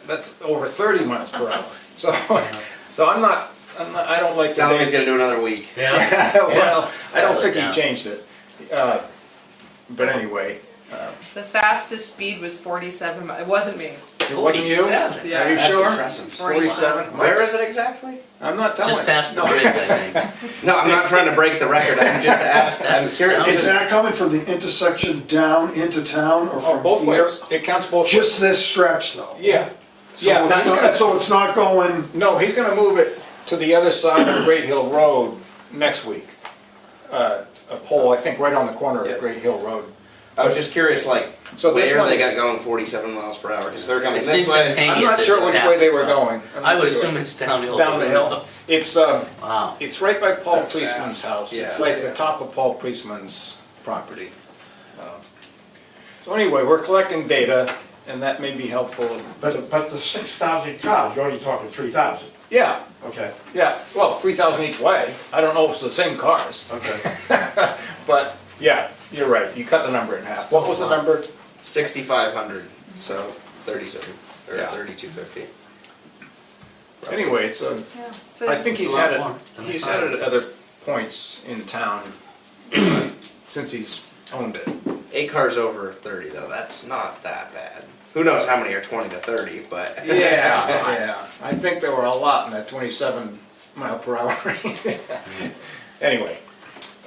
That's over 30 miles per hour. So I don't like to. Tell him he's gonna do another week. Yeah. Well, I don't think he down. changed it. But anyway, The fastest speed was 47 miles. It wasn't me. it wasn't you? 47. Yeah. Are you That's sure? impressive. 47? Where is it exactly? I'm not telling Just you. past the bridge, I think. No, I'm not trying to break the record. I'm just asking. That's I'm curious. astounding. Is that coming from the intersection down into town or Oh, from both here? ways. It counts both ways. Just this stretch though? Yeah. Yeah, now he's gonna, So it's not going, no, he's gonna move it to the other side of Great Hill Road next week. A pole, I think, right on the corner Yeah. of Great Hill Road. I was just curious, like, So this where one they is- got going 47 miles per hour, because they're coming It's this way. instantaneous. I'm not as sure it which way they were passes by. going. I'm I not would sure. assume it's downhill. Down the hill. It's, Wow. it's right by Paul That's Priestman's fast. house. Yeah. It's like the top of Paul Priestman's property. So anyway, we're collecting data, and that may be helpful. but the 6,000 cars, you're only talking 3,000. Yeah, Okay, yeah, well, 3,000 each way. I don't know if it's the same cars. okay. But, yeah, you're right, you cut the number in half. What was the number? 6,500, so 37, or Yeah. 3,250. Anyway, it's a, Yeah. So I think It's he's a lot had more it, than I he's thought. had it at other points in town since he's owned it. 8 cars over 30, though, that's not that bad. Who knows how many are 20 to 30, but. Yeah, yeah, I think there were a lot in that 27 mile per hour range. Anyway,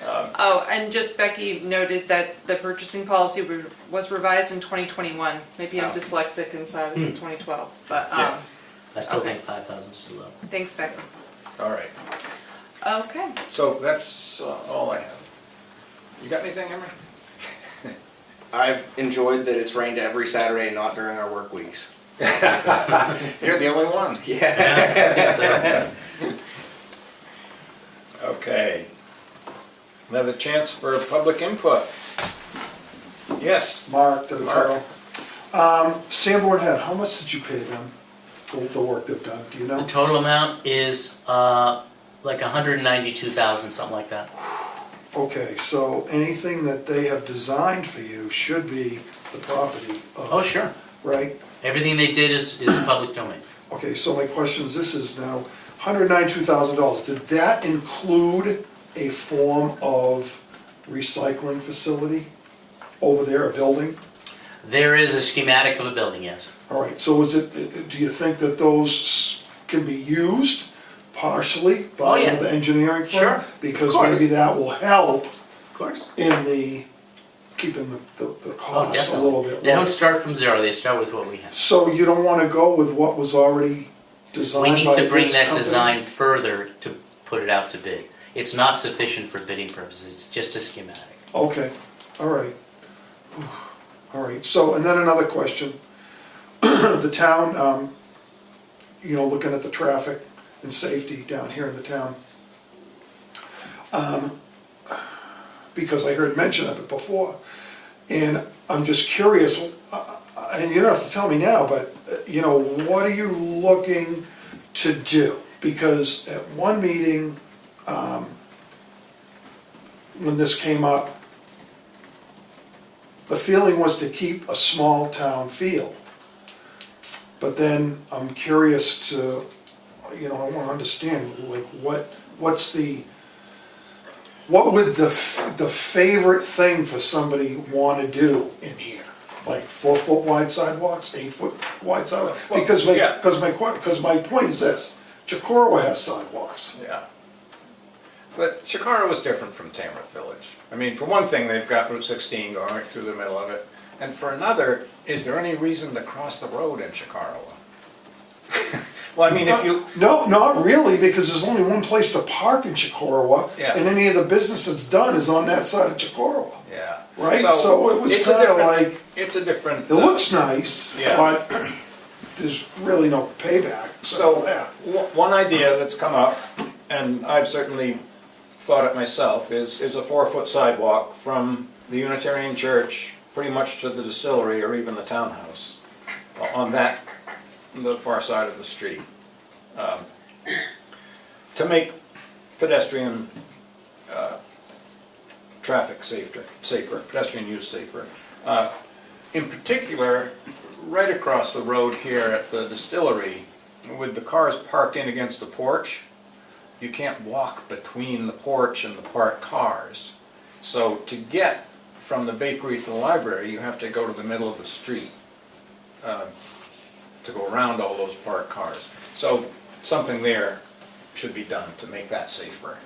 Oh, and just Becky noted that the purchasing policy was revised in 2021. Maybe I'm Oh. dyslexic and saw it was in 2012, but, Yeah. I still Okay. think 5,000 is too low. thanks Becky. all right, Okay. so that's all I have. You got anything, Emery? I've enjoyed that it's rained every Saturday and not during our work weeks. You're the only one. Yeah. Okay. Another chance for public input. Yes, Mark to the Mark. title. Sanborn Head, how much did you pay them for the work they've done? Do you The know? total amount is like 192,000, something like that. Okay, so anything that they have designed for you should be the property of. Oh, sure. Right? Everything they did is public domain. Okay, so my question is, this is now $192,000. Did that include a form of recycling facility over there, a building? There is a schematic of a building, yes. All right, so is it, do you think that those can be used partially Oh, by yeah. the engineering firm? Sure, Because of course. maybe that will help Of course. in the, keeping the Oh, cost a little definitely. bit They don't low. start from zero, they start with what we have. So you don't want to go with what was already We designed need by to bring this that company? design further to put it out to bid. It's not sufficient for bidding purposes, it's just a schematic. Okay, all right. All right, so, and then another question. The town, you know, looking at the traffic and safety down here in the town. Because I heard mention of it before, and I'm just curious, and you don't have to tell me now, but, you know, what are you looking to do? Because at one meeting, when this came up, the feeling was to keep a small town feel. But then I'm curious to, you know, I want to understand, like, what would the favorite thing for somebody want to do in here? Like 4-foot wide sidewalks, 8-foot wide sidewalks? Well, Because yeah. my point is this, Chicorowa has sidewalks. Yeah. But Chicago was different from Tamworth Village. I mean, for one thing, they've got Route 16 going right through the middle of it. And for another, is there any reason to cross the road in Chicago? Well, I mean, if you, No, not really, because there's only one place to park in Chicorowa, Yeah. and any of the business that's done is on that side of Chicorowa, yeah. right? So it was it's a kind of different- like, It's a different. it looks nice, Yeah. but there's really no payback. So, yeah. one idea that's come up, and I've certainly thought it myself, is a 4-foot sidewalk from the Unitarian Church pretty much to the distillery or even the townhouse on that, the far side of the street. To make pedestrian traffic safer, pedestrian use safer. In particular, right across the road here at the distillery, with the cars parked in against the porch, you can't walk between the porch and the parked cars. So to get from the bakery to the library, you have to go to the middle of the street to go around all those parked cars. So something there should be done to make that safer.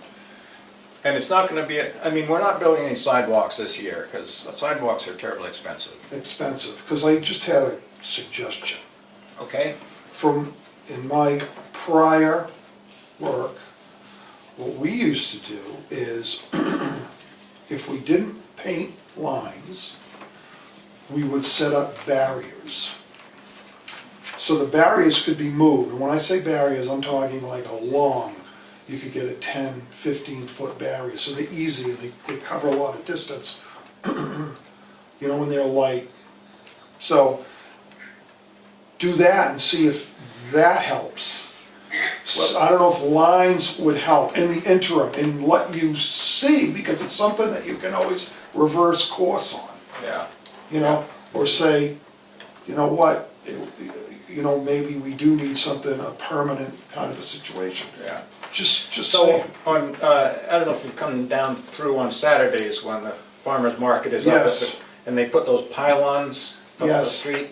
And it's not going to be, I mean, we're not building any sidewalks this year because sidewalks are terribly expensive. Expensive, because I just had a suggestion. Okay? from, in my prior work, what we used to do is, if we didn't paint lines, we would set up barriers. So the barriers could be moved, and when I say barriers, I'm talking like a long, you could get a 10, 15-foot barrier, so they're easy, and they cover a lot of distance, you know, when they're light. So, do that and see if that helps. So, I don't know if lines would help in the interim, and let you see, because it's something that you can always reverse course on. Yeah. You know, or say, you know what, you know, maybe we do need something, a permanent kind of a situation. Yeah. Just So saying. on, I don't know if you've come down through on Saturdays when the farmer's market is up at Yes. the, and they put those pylons up the Yes. street.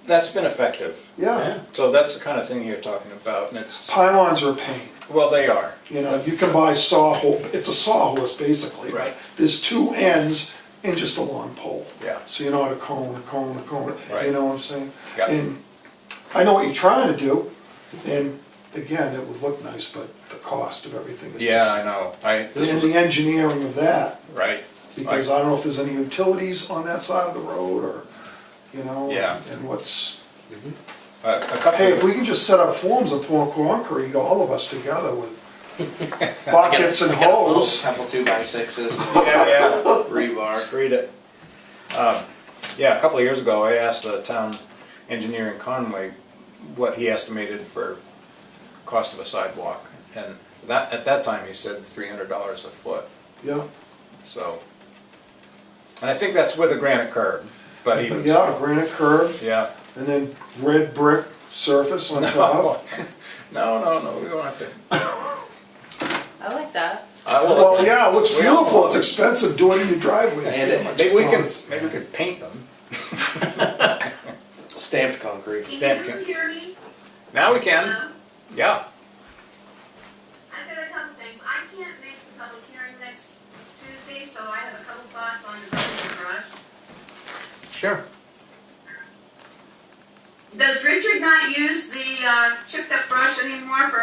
That's been effective. Yeah, So that's the kind of thing you're talking about, and it's, pylons are a pain. well, they are. You know, you can buy it's a sawhorse basically. but Right. There's two ends and just a long pole. Yeah. So you know how to cone, Right. you know what I'm saying? Yeah. And I know what you're trying to do, and again, it would look nice, but the cost of everything is Yeah, just. I know. This And was, the engineering of that, right. because I don't know if there's any utilities on that side of the road, or, you know, Yeah. and what's. A couple Hey, if of, we can just set up forms and pour concrete, all of us together with buckets and hose. Couple 2x6s, yeah, rebar. screed it. Yeah, a couple of years ago, I asked the town engineer in Conway what he estimated for cost of a sidewalk. And that, at that time, he said $300 a foot, Yeah, so. And I think that's with a granite curb, but even yeah, so. granite curb, Yeah. and then red brick surface on top. No, we don't have to. I like that. Well, yeah, it looks We all- beautiful, it's expensive doing it in your driveway. It's how much Maybe we it can, costs. maybe we could paint them. Stamped concrete. Stamp Can can- you hear me? Now we can, yeah. I've got a couple things. I can't make the public hearing next Tuesday, so I have a couple thoughts on the voting brush. Sure. Does Richard not use the chipped up brush anymore for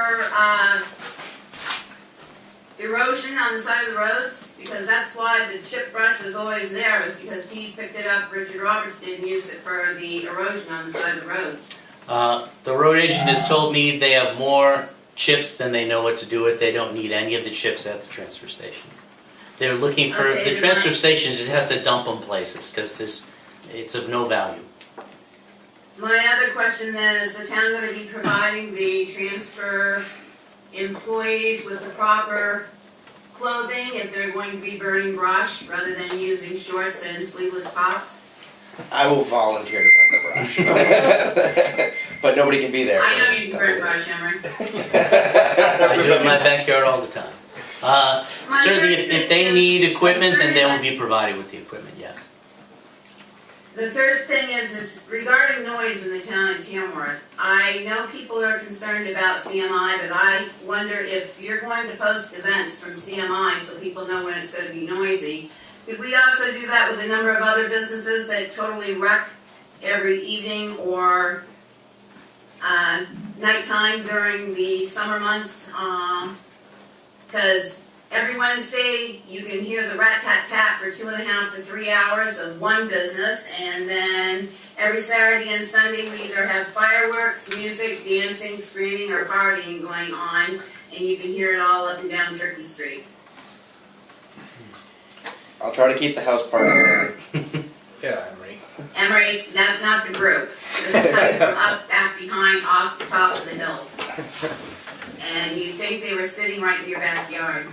erosion on the side of the roads? Because that's why the chip brush was always there, was because he picked it up, Richard Roberts did, and used it for the erosion on the side of the roads. The road agent has told me they have more chips than they know what to do with. They don't need any of the chips at the transfer station. They're looking for, Okay, the transfer right. station just has to dump them places because it's of no value. My other question then, is the town going to be providing the transfer employees with the proper clothing if they're going to be burning brush rather than using shorts and sleeveless tops? I will volunteer to burn the brush. But nobody can be there. I know you can burn brush, Emery. I do it in my backyard all the time. Certainly, if they need equipment, then they will be provided with the equipment, yes. The third thing is regarding noise in the town of Tamworth. I know people are concerned about CMI, but I wonder if you're going to post events from CMI so people know when it's going to be noisy. Could we also do that with a number of other businesses that totally wreck every evening or nighttime during the summer months? Because every Wednesday you can hear the rat-tat-tat for 2.5 to 3 hours of one business, and then every Saturday and Sunday we either have fireworks, music, dancing, screaming, or partying going on, and you can hear it all up and down Turkey Street. I'll try to keep the house parties down. Yeah, Emery. Emery, that's not the group. This is coming from up, back, behind, off the top of the hill. And you'd think they were sitting right in your backyard.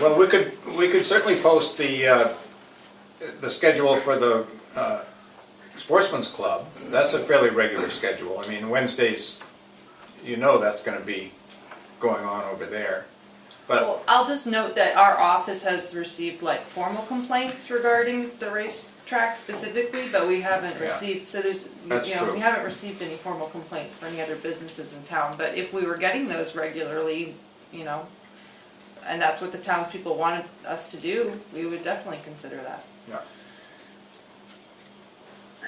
Well, we could certainly post the schedule for the Sportsman's Club. That's a fairly regular schedule. I mean, Wednesdays, you know that's gonna be going on over there. But, Well, I'll just note that our office has received like formal complaints regarding the racetrack specifically, but we haven't Yeah. received, so there's, That's you know, true. we haven't received any formal complaints for any other businesses in town, but if we were getting those regularly, you know, and that's what the townspeople wanted us to do, we would definitely consider that. yeah.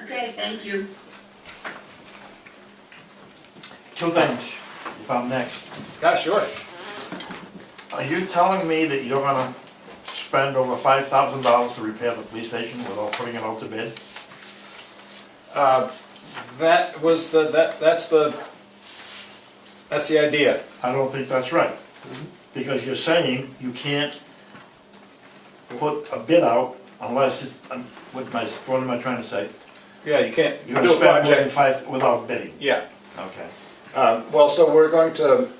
Okay, thank you. Two things, if I'm next. Yeah, sure. Are you telling me that you're gonna spend over $5,000 to repair the police station without putting it out to bid? That's the idea. I don't think that's right. Because you're saying you can't put a bid out unless it's, what am I trying to say? Yeah, you can't You're do gonna a spend more than project. five without bidding. Yeah. Okay. Well, so we're going to,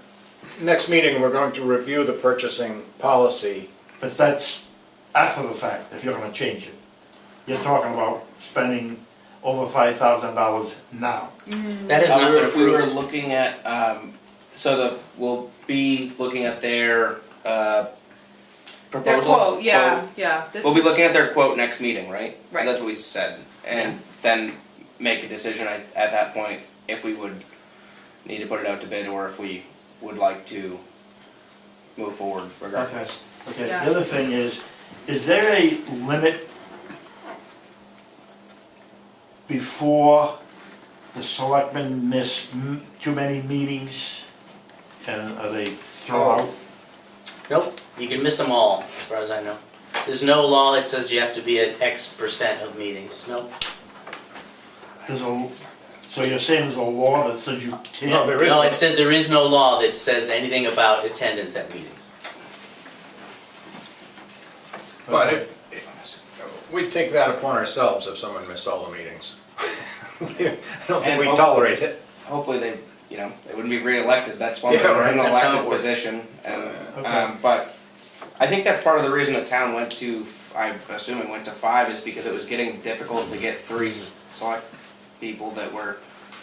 next meeting, we're going to review the purchasing policy. But that's after the fact, if you're gonna change it. You're talking about spending over $5,000 now. That is not been we were approved. looking at, we'll be looking at their, Their proposal. quote, yeah, yeah. This We'll be was- looking at their quote next meeting, right? Right. That's what we said, and then make a decision at that point if we would need to put it out to bid or if we would like to move forward regardless. Okay, Yeah. the other thing is there a limit before the selectmen miss too many meetings and are they thrown out? Nope, you can miss them all, as far as I know. There's no law that says you have to be at X% of meetings, nope. So you're saying there's a law that says you can't? No, there is. No, I said there is no law that says anything about attendance at meetings. But we'd take that upon ourselves if someone missed all the meetings. I don't think And we'd hopefully- tolerate it. Hopefully they wouldn't be reelected, that's one Yeah, thing, they're in an right, that's how it elected works. position, and, Okay. but I think that's part of the reason the town went to, I assume it went to 5 is because it was getting difficult to get 3 select people that were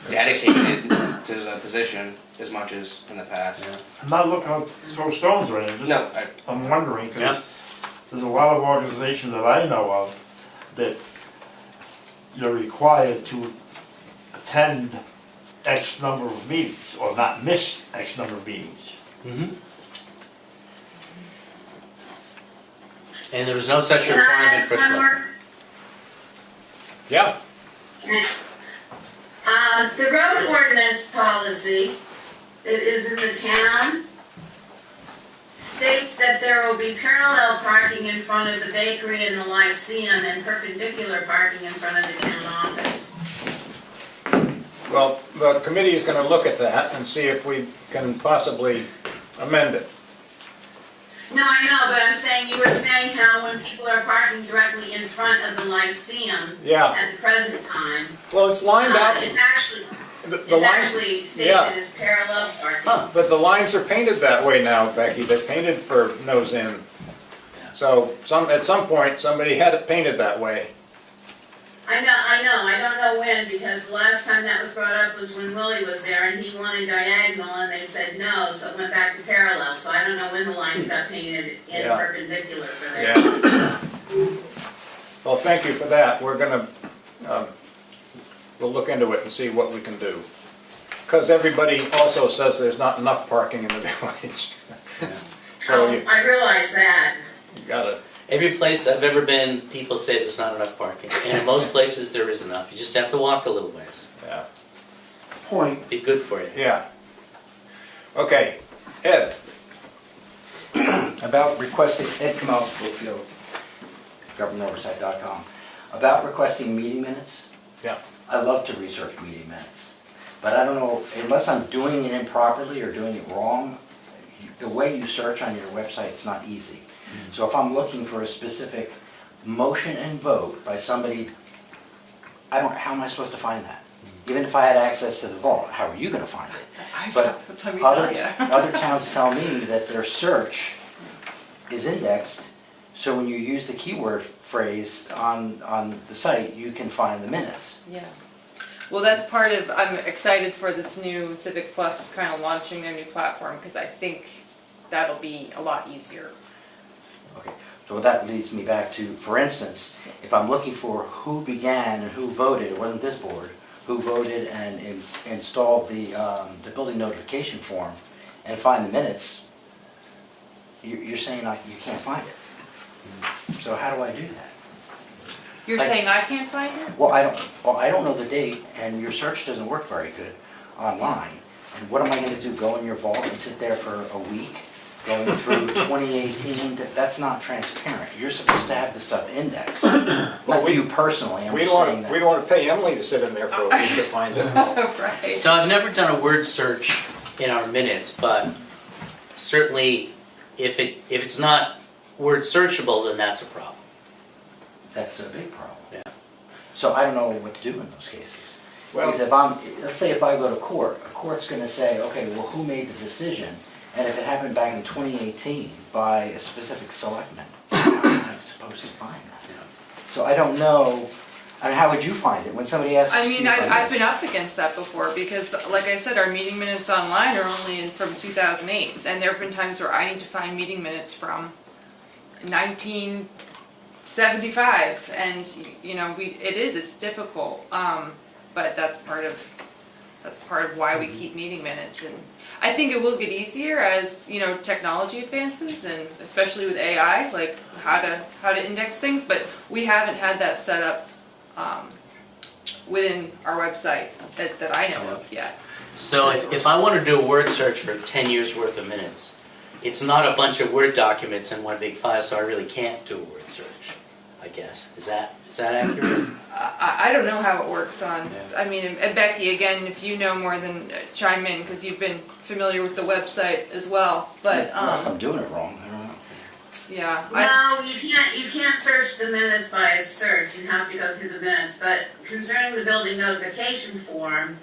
dedicated to the position as much as in the past. Yeah. I'm not looking to throw stones or anything, No, I'm wondering, Yeah. because there's a lot of organizations that I know of that you're required to attend X number of meetings, or not miss X number of meetings. And there was no such Can I requirement ask for one select. more? Yeah. The road ordinance policy, it is in the town, states that there will be parallel parking in front of the bakery and the Lyceum and perpendicular parking in front of the town office. Well, the committee is gonna look at that and see if we can possibly amend it. No, I know, but I'm saying, you were saying how when people are parking directly in front of the Lyceum Yeah. at the present time, Well, it's lined out. it's actually, The it's lines, actually stated yeah. as parallel parking. Huh. but the lines are painted that way now, Becky. They're painted for nose in. So at some point, somebody had it painted that way. I don't know when, because the last time that was brought up was when Willie was there and he wanted diagonal and they said no, so it went back to parallel, so I don't know when the lines got painted in Yeah. perpendicular for that. Yeah. Well, thank you for that. We're gonna, we'll look into it and see what we can do. Because everybody also says there's not enough parking in the village. So you I realize that. gotta, Every place I've ever been, people say there's not enough parking. And in most places, there is enough. You just have to walk a little ways. yeah. Point, Be good for you. Yeah. Okay, Ed, About requesting, Ed Kamal, Brookfield, GovernmentOversite.com. About requesting meeting minutes. Yeah. I love to research meeting minutes, but I don't know, unless I'm doing it improperly or doing it wrong, the way you search on your website, it's not easy. So if I'm looking for a specific motion and vote by somebody, how am I supposed to find that? Even if I had access to the vault, how are you gonna find it? But Let me tell you. other towns tell me that their search is indexed, so when you use the keyword phrase on the site, you can find the minutes. Yeah. Well, that's part of, I'm excited for this new Civic Plus kind of launching their new platform, because I think that'll be a lot easier. Okay, so that leads me back to, for instance, if I'm looking for who began and who voted, it wasn't this board, who voted and installed the building notification form and find the minutes, you're saying you can't find it. So how do I do that? You're saying I can't find it? Well, I don't know the date, and your search doesn't work very good online. what am I gonna do, go in your vault and sit there for a week? Going through 2018, that's not transparent. You're supposed to have the stuff indexed. Not you personally, I'm We just don't saying want, that. we don't want to pay Emily to sit in there for a week to find it. Right. So I've never done a word search in our minutes, but certainly if it's not word searchable, then that's a problem. That's a big problem. Yeah. So I don't know what to do in those cases. Well, Because let's say if I go to court, a court's gonna say, okay, well, who made the decision? And if it happened back in 2018 by a specific selectman, I'm supposed to find that. So I don't know, I mean, how would you find it when somebody asks you? I mean, for I've been this? up against that before because, like I said, our meeting minutes online are only from 2008. And there have been times where I need to find meeting minutes from 1975. And, you know, it's difficult. But that's part of why we keep meeting minutes. And I think it will get easier as, you know, technology advances, and especially with AI, like how to index things. But we haven't had that set up within our website that I know of yet. So if I want to do a word search for 10 years worth of minutes, it's not a bunch of Word documents in one big file, so I really can't do a word search, I guess. Is that accurate? I don't know how it works on, Yeah. I mean, and Becky, again, if you know more, then chime in, because you've been familiar with the website as well, but, Unless I'm doing it wrong, I don't know. yeah. No, you can't search the minutes by a search, you have to go through the minutes, but concerning the building notification form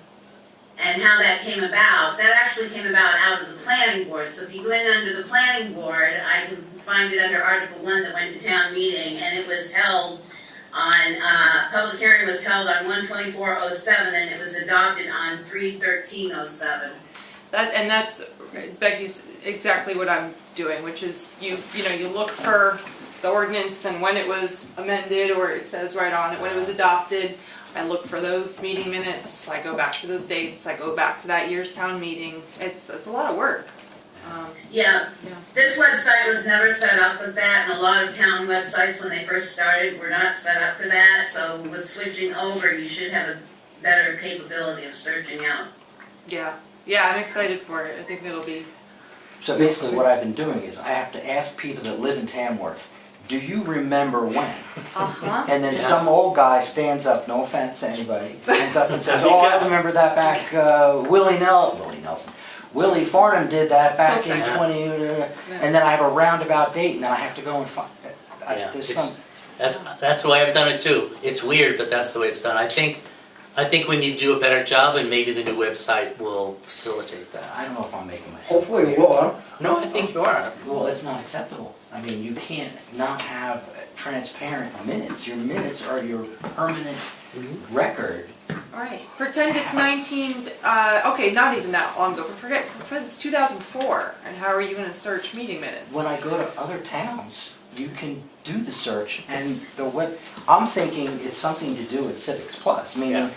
and how that came about, that actually came about out of the planning board. So if you go in under the planning board, I can find it under Article 1 that went to town meeting, and it was held on, public hearing was held on 1/24/07, and it was adopted on 3/13/07. That's Becky's exactly what I'm doing, which is you look for the ordinance and when it was amended, or it says right on it when it was adopted. I look for those meeting minutes. I go back to those dates. I go back to that year's town meeting. It's a lot of work. Yeah, Yeah. this website was never set up with that, and a lot of town websites when they first started were not set up for that, so with switching over, you should have a better capability of searching out. Yeah, I'm excited for it. I think it'll be. So basically what I've been doing is I have to ask people that live in Tamworth, do you remember when? And then some old guy stands up, no offense to anybody, stands up and says, oh, I remember that back, Willie Farnham did that back in 20, and then I have a roundabout date, and then I have to go and find, Yeah, there's it's- some, That's the way I've done it too. It's weird, but that's the way it's done. I think we need to do a better job, and maybe the new website will facilitate that. I don't know if I'm making myself Hopefully it clear. will, huh? No, I think you are. Well, it's not acceptable. I mean, you can't not have transparent minutes. Your minutes are your permanent record. All right. Pretend it's 19. Okay, not even that long ago. But pretend it's 2004. And how are you going to search meeting minutes? When I go to other towns, you can do the search and I'm thinking it's something to do with Civics Plus, meaning Yeah,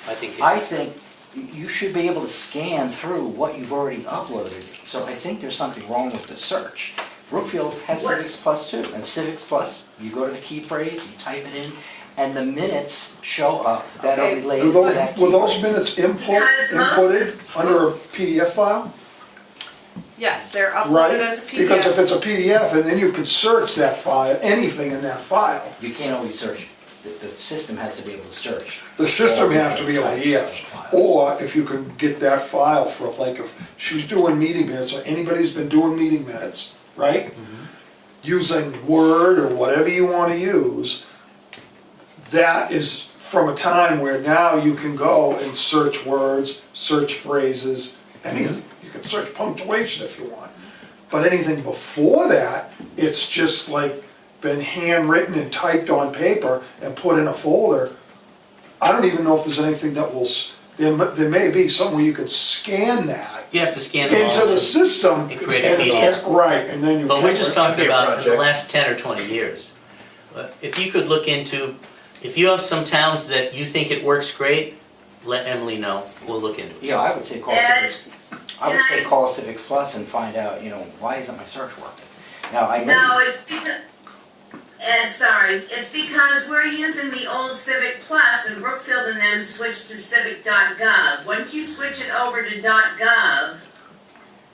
I think you should be able to scan through what you've already uploaded. So I think there's something wrong with the search. Brookfield has Civics Plus too, and Civics Plus, you go to the key phrase, you type it in, and the minutes show up that are related to that key Were those phrase. minutes inputted under a PDF file? Yes, they're uploaded Right? as a PDF. Because if it's a PDF, and then you could search that file, anything in that file. You can't always search. The system has to be able to search. The system all has to be able to, types yes. of files. Or if you could get that file for, like, if she's doing meeting minutes, or anybody's been doing meeting minutes, right? Using Word or whatever you want to use, that is from a time where now you can go and search words, search phrases, anything. You can search punctuation if you want. But anything before that, it's just like been handwritten and typed on paper and put in a folder. I don't even know if there's anything that will, there may be somewhere you can scan that You have to scan them into all the system. and create a PDF. Right, and then you. But we're just talking about in the project. last 10 or 20 years. But if you could look into, if you have some towns that you think it works great, let Emily know. We'll look into it. Yeah, I would say call Civics. I would say call Civics Plus and find out, why isn't my search working? Now, I know. No, it's because, it's because we're using the old Civic Plus, and Brookfield and them switched to civic.gov. Once you switch it over to .gov,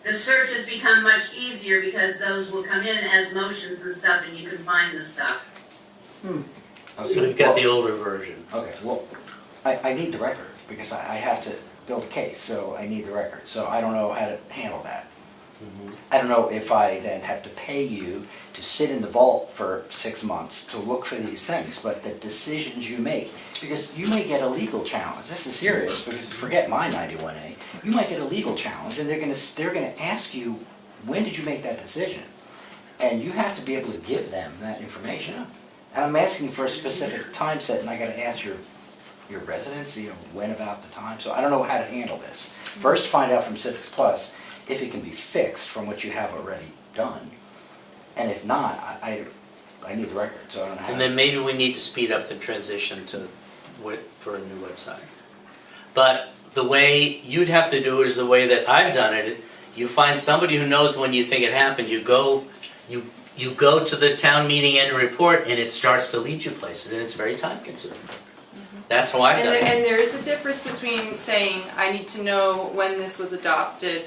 the search has become much easier because those will come in as motions and stuff and you can find the stuff. So we've got the older version. Okay, well, I need the record, because I have to build a case, so I need the record. So I don't know how to handle that. I don't know if I then have to pay you to sit in the vault for 6 months to look for these things, but the decisions you make, because you may get a legal challenge. This is serious, because forget my 91A. You might get a legal challenge, and they're gonna ask you, when did you make that decision? And you have to be able to give them that information. And I'm asking for a specific time set, and I gotta ask your residents, when about the time. So I don't know how to handle this. First, find out from Civics Plus if it can be fixed from what you have already done. And if not, I need the record, so I don't know how. And then maybe we need to speed up the transition for a new website. But the way you'd have to do it is the way that I've done it. You find somebody who knows when you think it happened. You go to the town meeting annual report, and it starts to lead you places, and it's very time consuming. That's how I've done it. And there is a difference between saying, I need to know when this was adopted,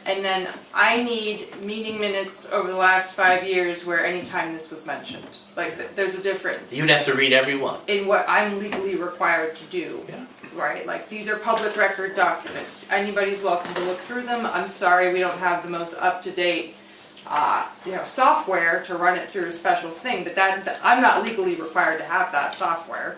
and then I need meeting minutes over the last 5 years where any time this was mentioned. Like, there's a difference. You'd have to read every one. In what I'm legally required to do. Yeah. Right, like these are public record documents. Anybody's welcome to look through them. I'm sorry we don't have the most up-to-date software to run it through a special thing, but that I'm not legally required to have that software.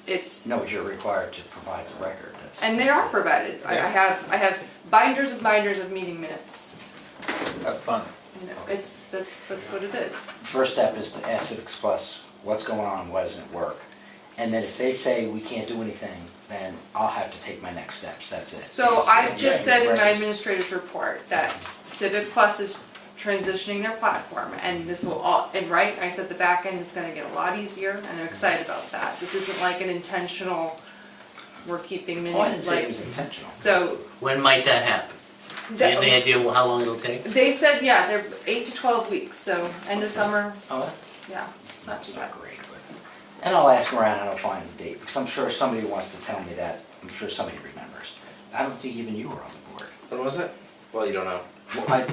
It's No, but you're required to provide the record. and they are provided. I have binders and binders of meeting minutes. Have fun. That's what it is. First step is to ask Civics Plus what's going on, why doesn't it work? And then if they say we can't do anything, then I'll have to take my next steps, that's it. So Because I've they- just said in my records- administrator's report that Civic Plus is transitioning their platform, and this will all, and right, I said the back end is gonna get a lot easier, and I'm excited about that. This isn't like an intentional, we're keeping Oh, I didn't minutes, say it like, was intentional. so. When might that happen? Do you have any idea how long it'll take? They said, yeah, they're 8 to 12 weeks, so end of summer, Oh, yeah, it's not too that's bad. not great, but, and I'll ask around and I'll find the date, because I'm sure somebody wants to tell me that, I'm sure somebody remembers. I don't think even you were on the board. When was it? Well, you don't know. Well,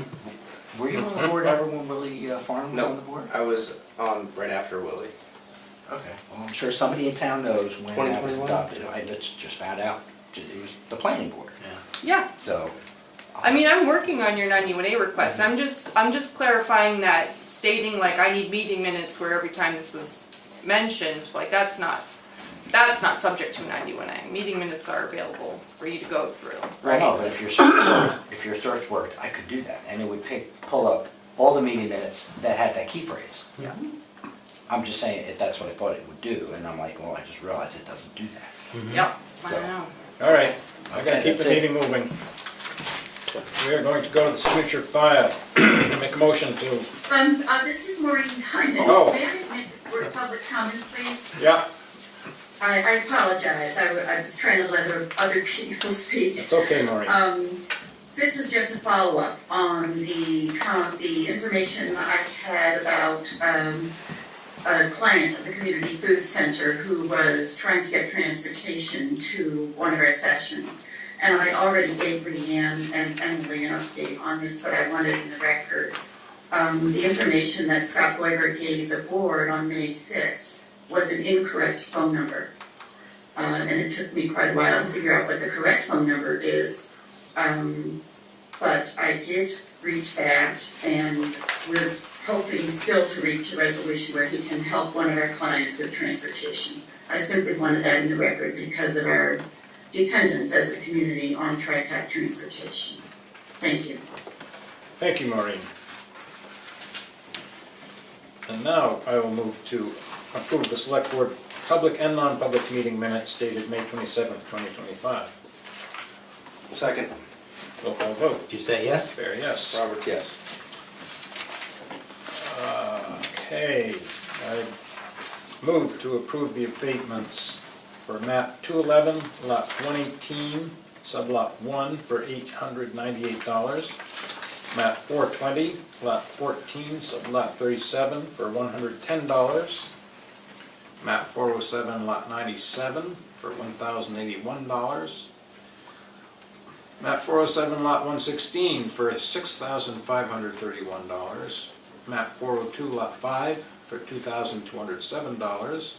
were you on the board ever when Willie Farnham was No. on the board? I was on right after Willie. Okay. Well, I'm sure somebody in town knows when that was 2021? adopted. I just found out, it was the planning board, Yeah, so. I mean, I'm working on your 91A request, I'm just clarifying that, stating like I need meeting minutes where every time this was mentioned, like that's not subject to 91A. Meeting minutes are available for you to go through, Well, right? no, but if your search worked, I could do that, and it would pull up all the meeting minutes that had that key phrase. Yeah. I'm just saying, if that's what I thought it would do, and I'm like, well, I just realized it doesn't do that. Yep, I So- know. All right, I gotta Okay, keep that's the it. meeting moving. We are going to go to the signature file. Make a motion to, This is Maureen Timon. Oh. May I make word public comment, please? yeah, I apologize, I was trying to let other people speak. it's okay, Maureen. This is just a follow-up on the information I had about a client of the Community Food Center who was trying to get transportation to one of our sessions. And I already gave Leanne and Emily an update on this, but I wanted in the record. The information that Scott Boyer gave the board on May 6th was an incorrect phone number. And it took me quite a while to figure out what the correct phone number is. But I did reach that, and we're hoping still to reach a resolution where he can help one of our clients with transportation. I simply wanted that in the record because of our dependence as a community on tri-type transportation. Thank you. Thank you, Maureen. And now I will move to approve the select board public and non-public meeting minutes dated May 27th, 2025. Second. Roll call vote. Did you say yes? Barry, yes. Roberts, yes. Okay, I move to approve the abatements for map 211, lot 118, sublot 1 for $898. Map 420, lot 14, sublot 37 for $110. Map 407, lot 97 for $1,081. Map 407, lot 116 for $6,531. Map 402, lot 5 for $2,207.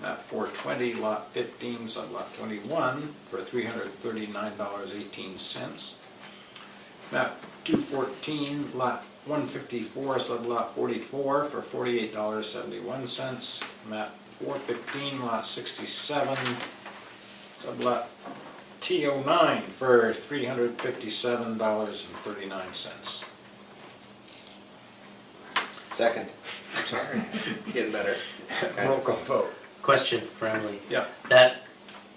Map 420, lot 15, sublot 21 for $339.18. Map 214, lot 154, sublot 44 for $48.71. Map 415, lot 67, sublot T09 for $357.39. Second. Sorry. Getting better. Okay. Roll call vote. Question for Emily. Yeah. That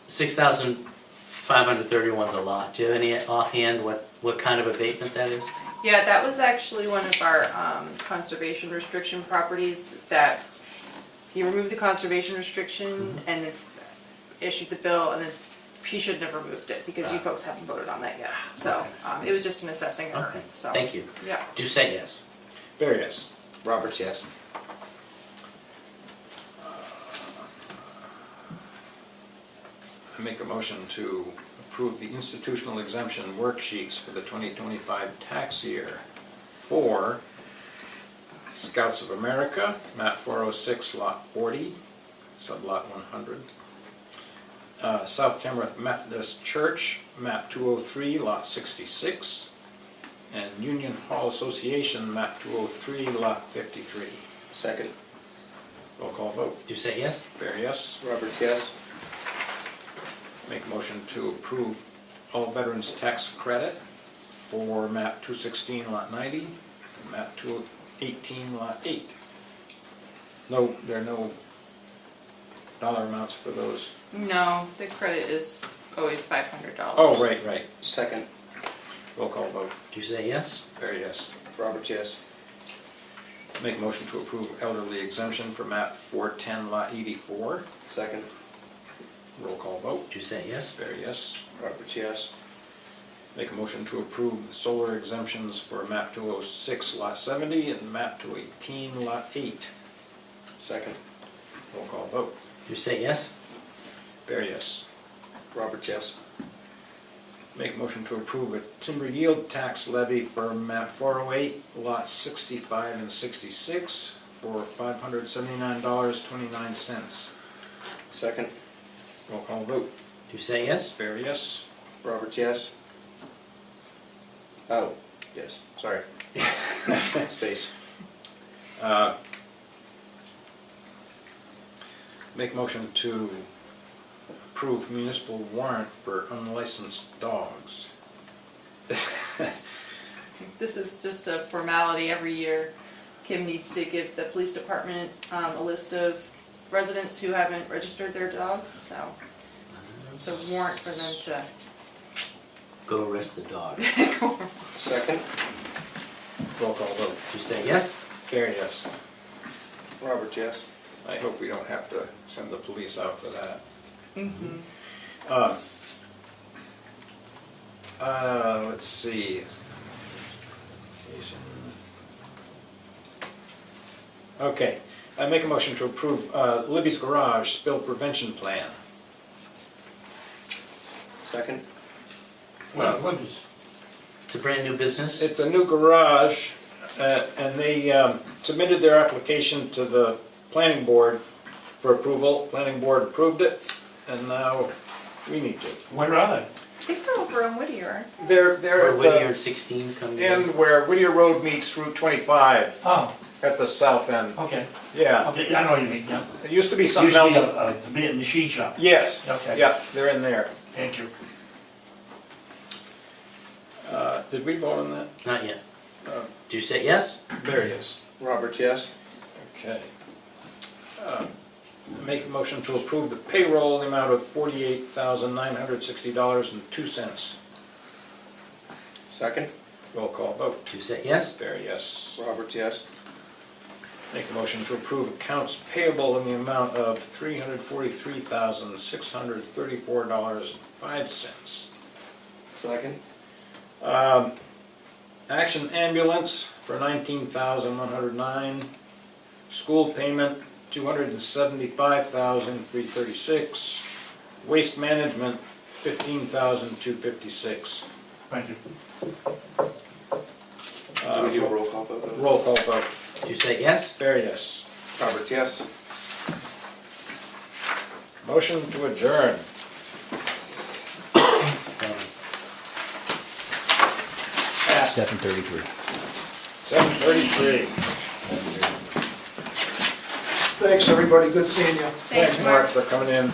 6,531's a lot. Do you have any offhand what kind of abatement that is? Yeah, that was actually one of our conservation restriction properties that he removed the conservation restriction and then issued the bill, and then he shouldn't have removed it because you folks haven't voted on that yet. So it was just an assessing error. Okay, So thank you. yeah. Do say yes. Barry, yes. Roberts, yes. I make a motion to approve the institutional exemption worksheets for the 2025 tax year for Scouts of America, map 406, lot 40, sublot 100. South Tamworth Methodist Church, map 203, lot 66. And Union Hall Association, map 203, lot 53. Second. Roll call vote. Do say yes? Barry, yes. Roberts, yes. Make a motion to approve all veterans tax credit for map 216, lot 90, and map 218, lot 8. No, there are no dollar amounts for those. No, the credit is always $500. Oh, right. Second. Roll call vote. Do say yes? Barry, yes. Roberts, yes. Make a motion to approve elderly exemption for map 410, lot 84. Second. Roll call vote. Do say yes? Barry, yes. Roberts, yes. Make a motion to approve the solar exemptions for map 206, lot 70, and map 218, lot 8. Second. Roll call vote. Do say yes? Barry, yes. Roberts, yes. Make a motion to approve a timber yield tax levy for map 408, lots 65 and 66 for $579.29. Second. Roll call vote. Do say yes? Barry, yes. Roberts, yes. Oh, yes. Sorry. Space. Make a motion to approve municipal warrant for unlicensed dogs. This is just a formality every year. Kim needs to give the police department a list of residents who haven't registered their dogs, so it's a warrant for them to Go arrest the dog. Second. Roll call vote. Do say yes? Barry, yes. Roberts, yes. I hope we don't have to send the police out for that. Mm-hmm. Let's see. Okay, I make a motion to approve Libby's Garage spill prevention plan. Second. Well, what is, It's a brand new business. It's a new garage, and they submitted their application to the planning board for approval. Planning board approved it, and now we need to. where are they? They're over on Whittier. They're Where at Whittier the and 16 come in. end where Whittier Road meets Route 25, Oh, at the south end. okay, Yeah, okay, I know what you mean, yeah. it used to be Used something to be else. a bit in the machine shop. Yes, Okay. yeah, they're in there. Thank you. Did we vote on that? Not yet. Uh, Do you say yes? There it is. Roberts, yes. Okay. Make a motion to approve the payroll in the amount of $48,960.02. Second. Roll call vote. Do you say yes? Barry, yes. Roberts, yes. Make a motion to approve accounts payable in the amount of $343,634.05. Second. Action ambulance for $19,109. School payment, $275,336. Waste management, $15,256. Thank you. Do we do a roll call vote? Roll call vote. Did you say yes? Fair yes. Roberts, yes. Motion to adjourn. 7:33. 7:33. Thanks, everybody, good seeing you. Thanks, Mark, for coming in.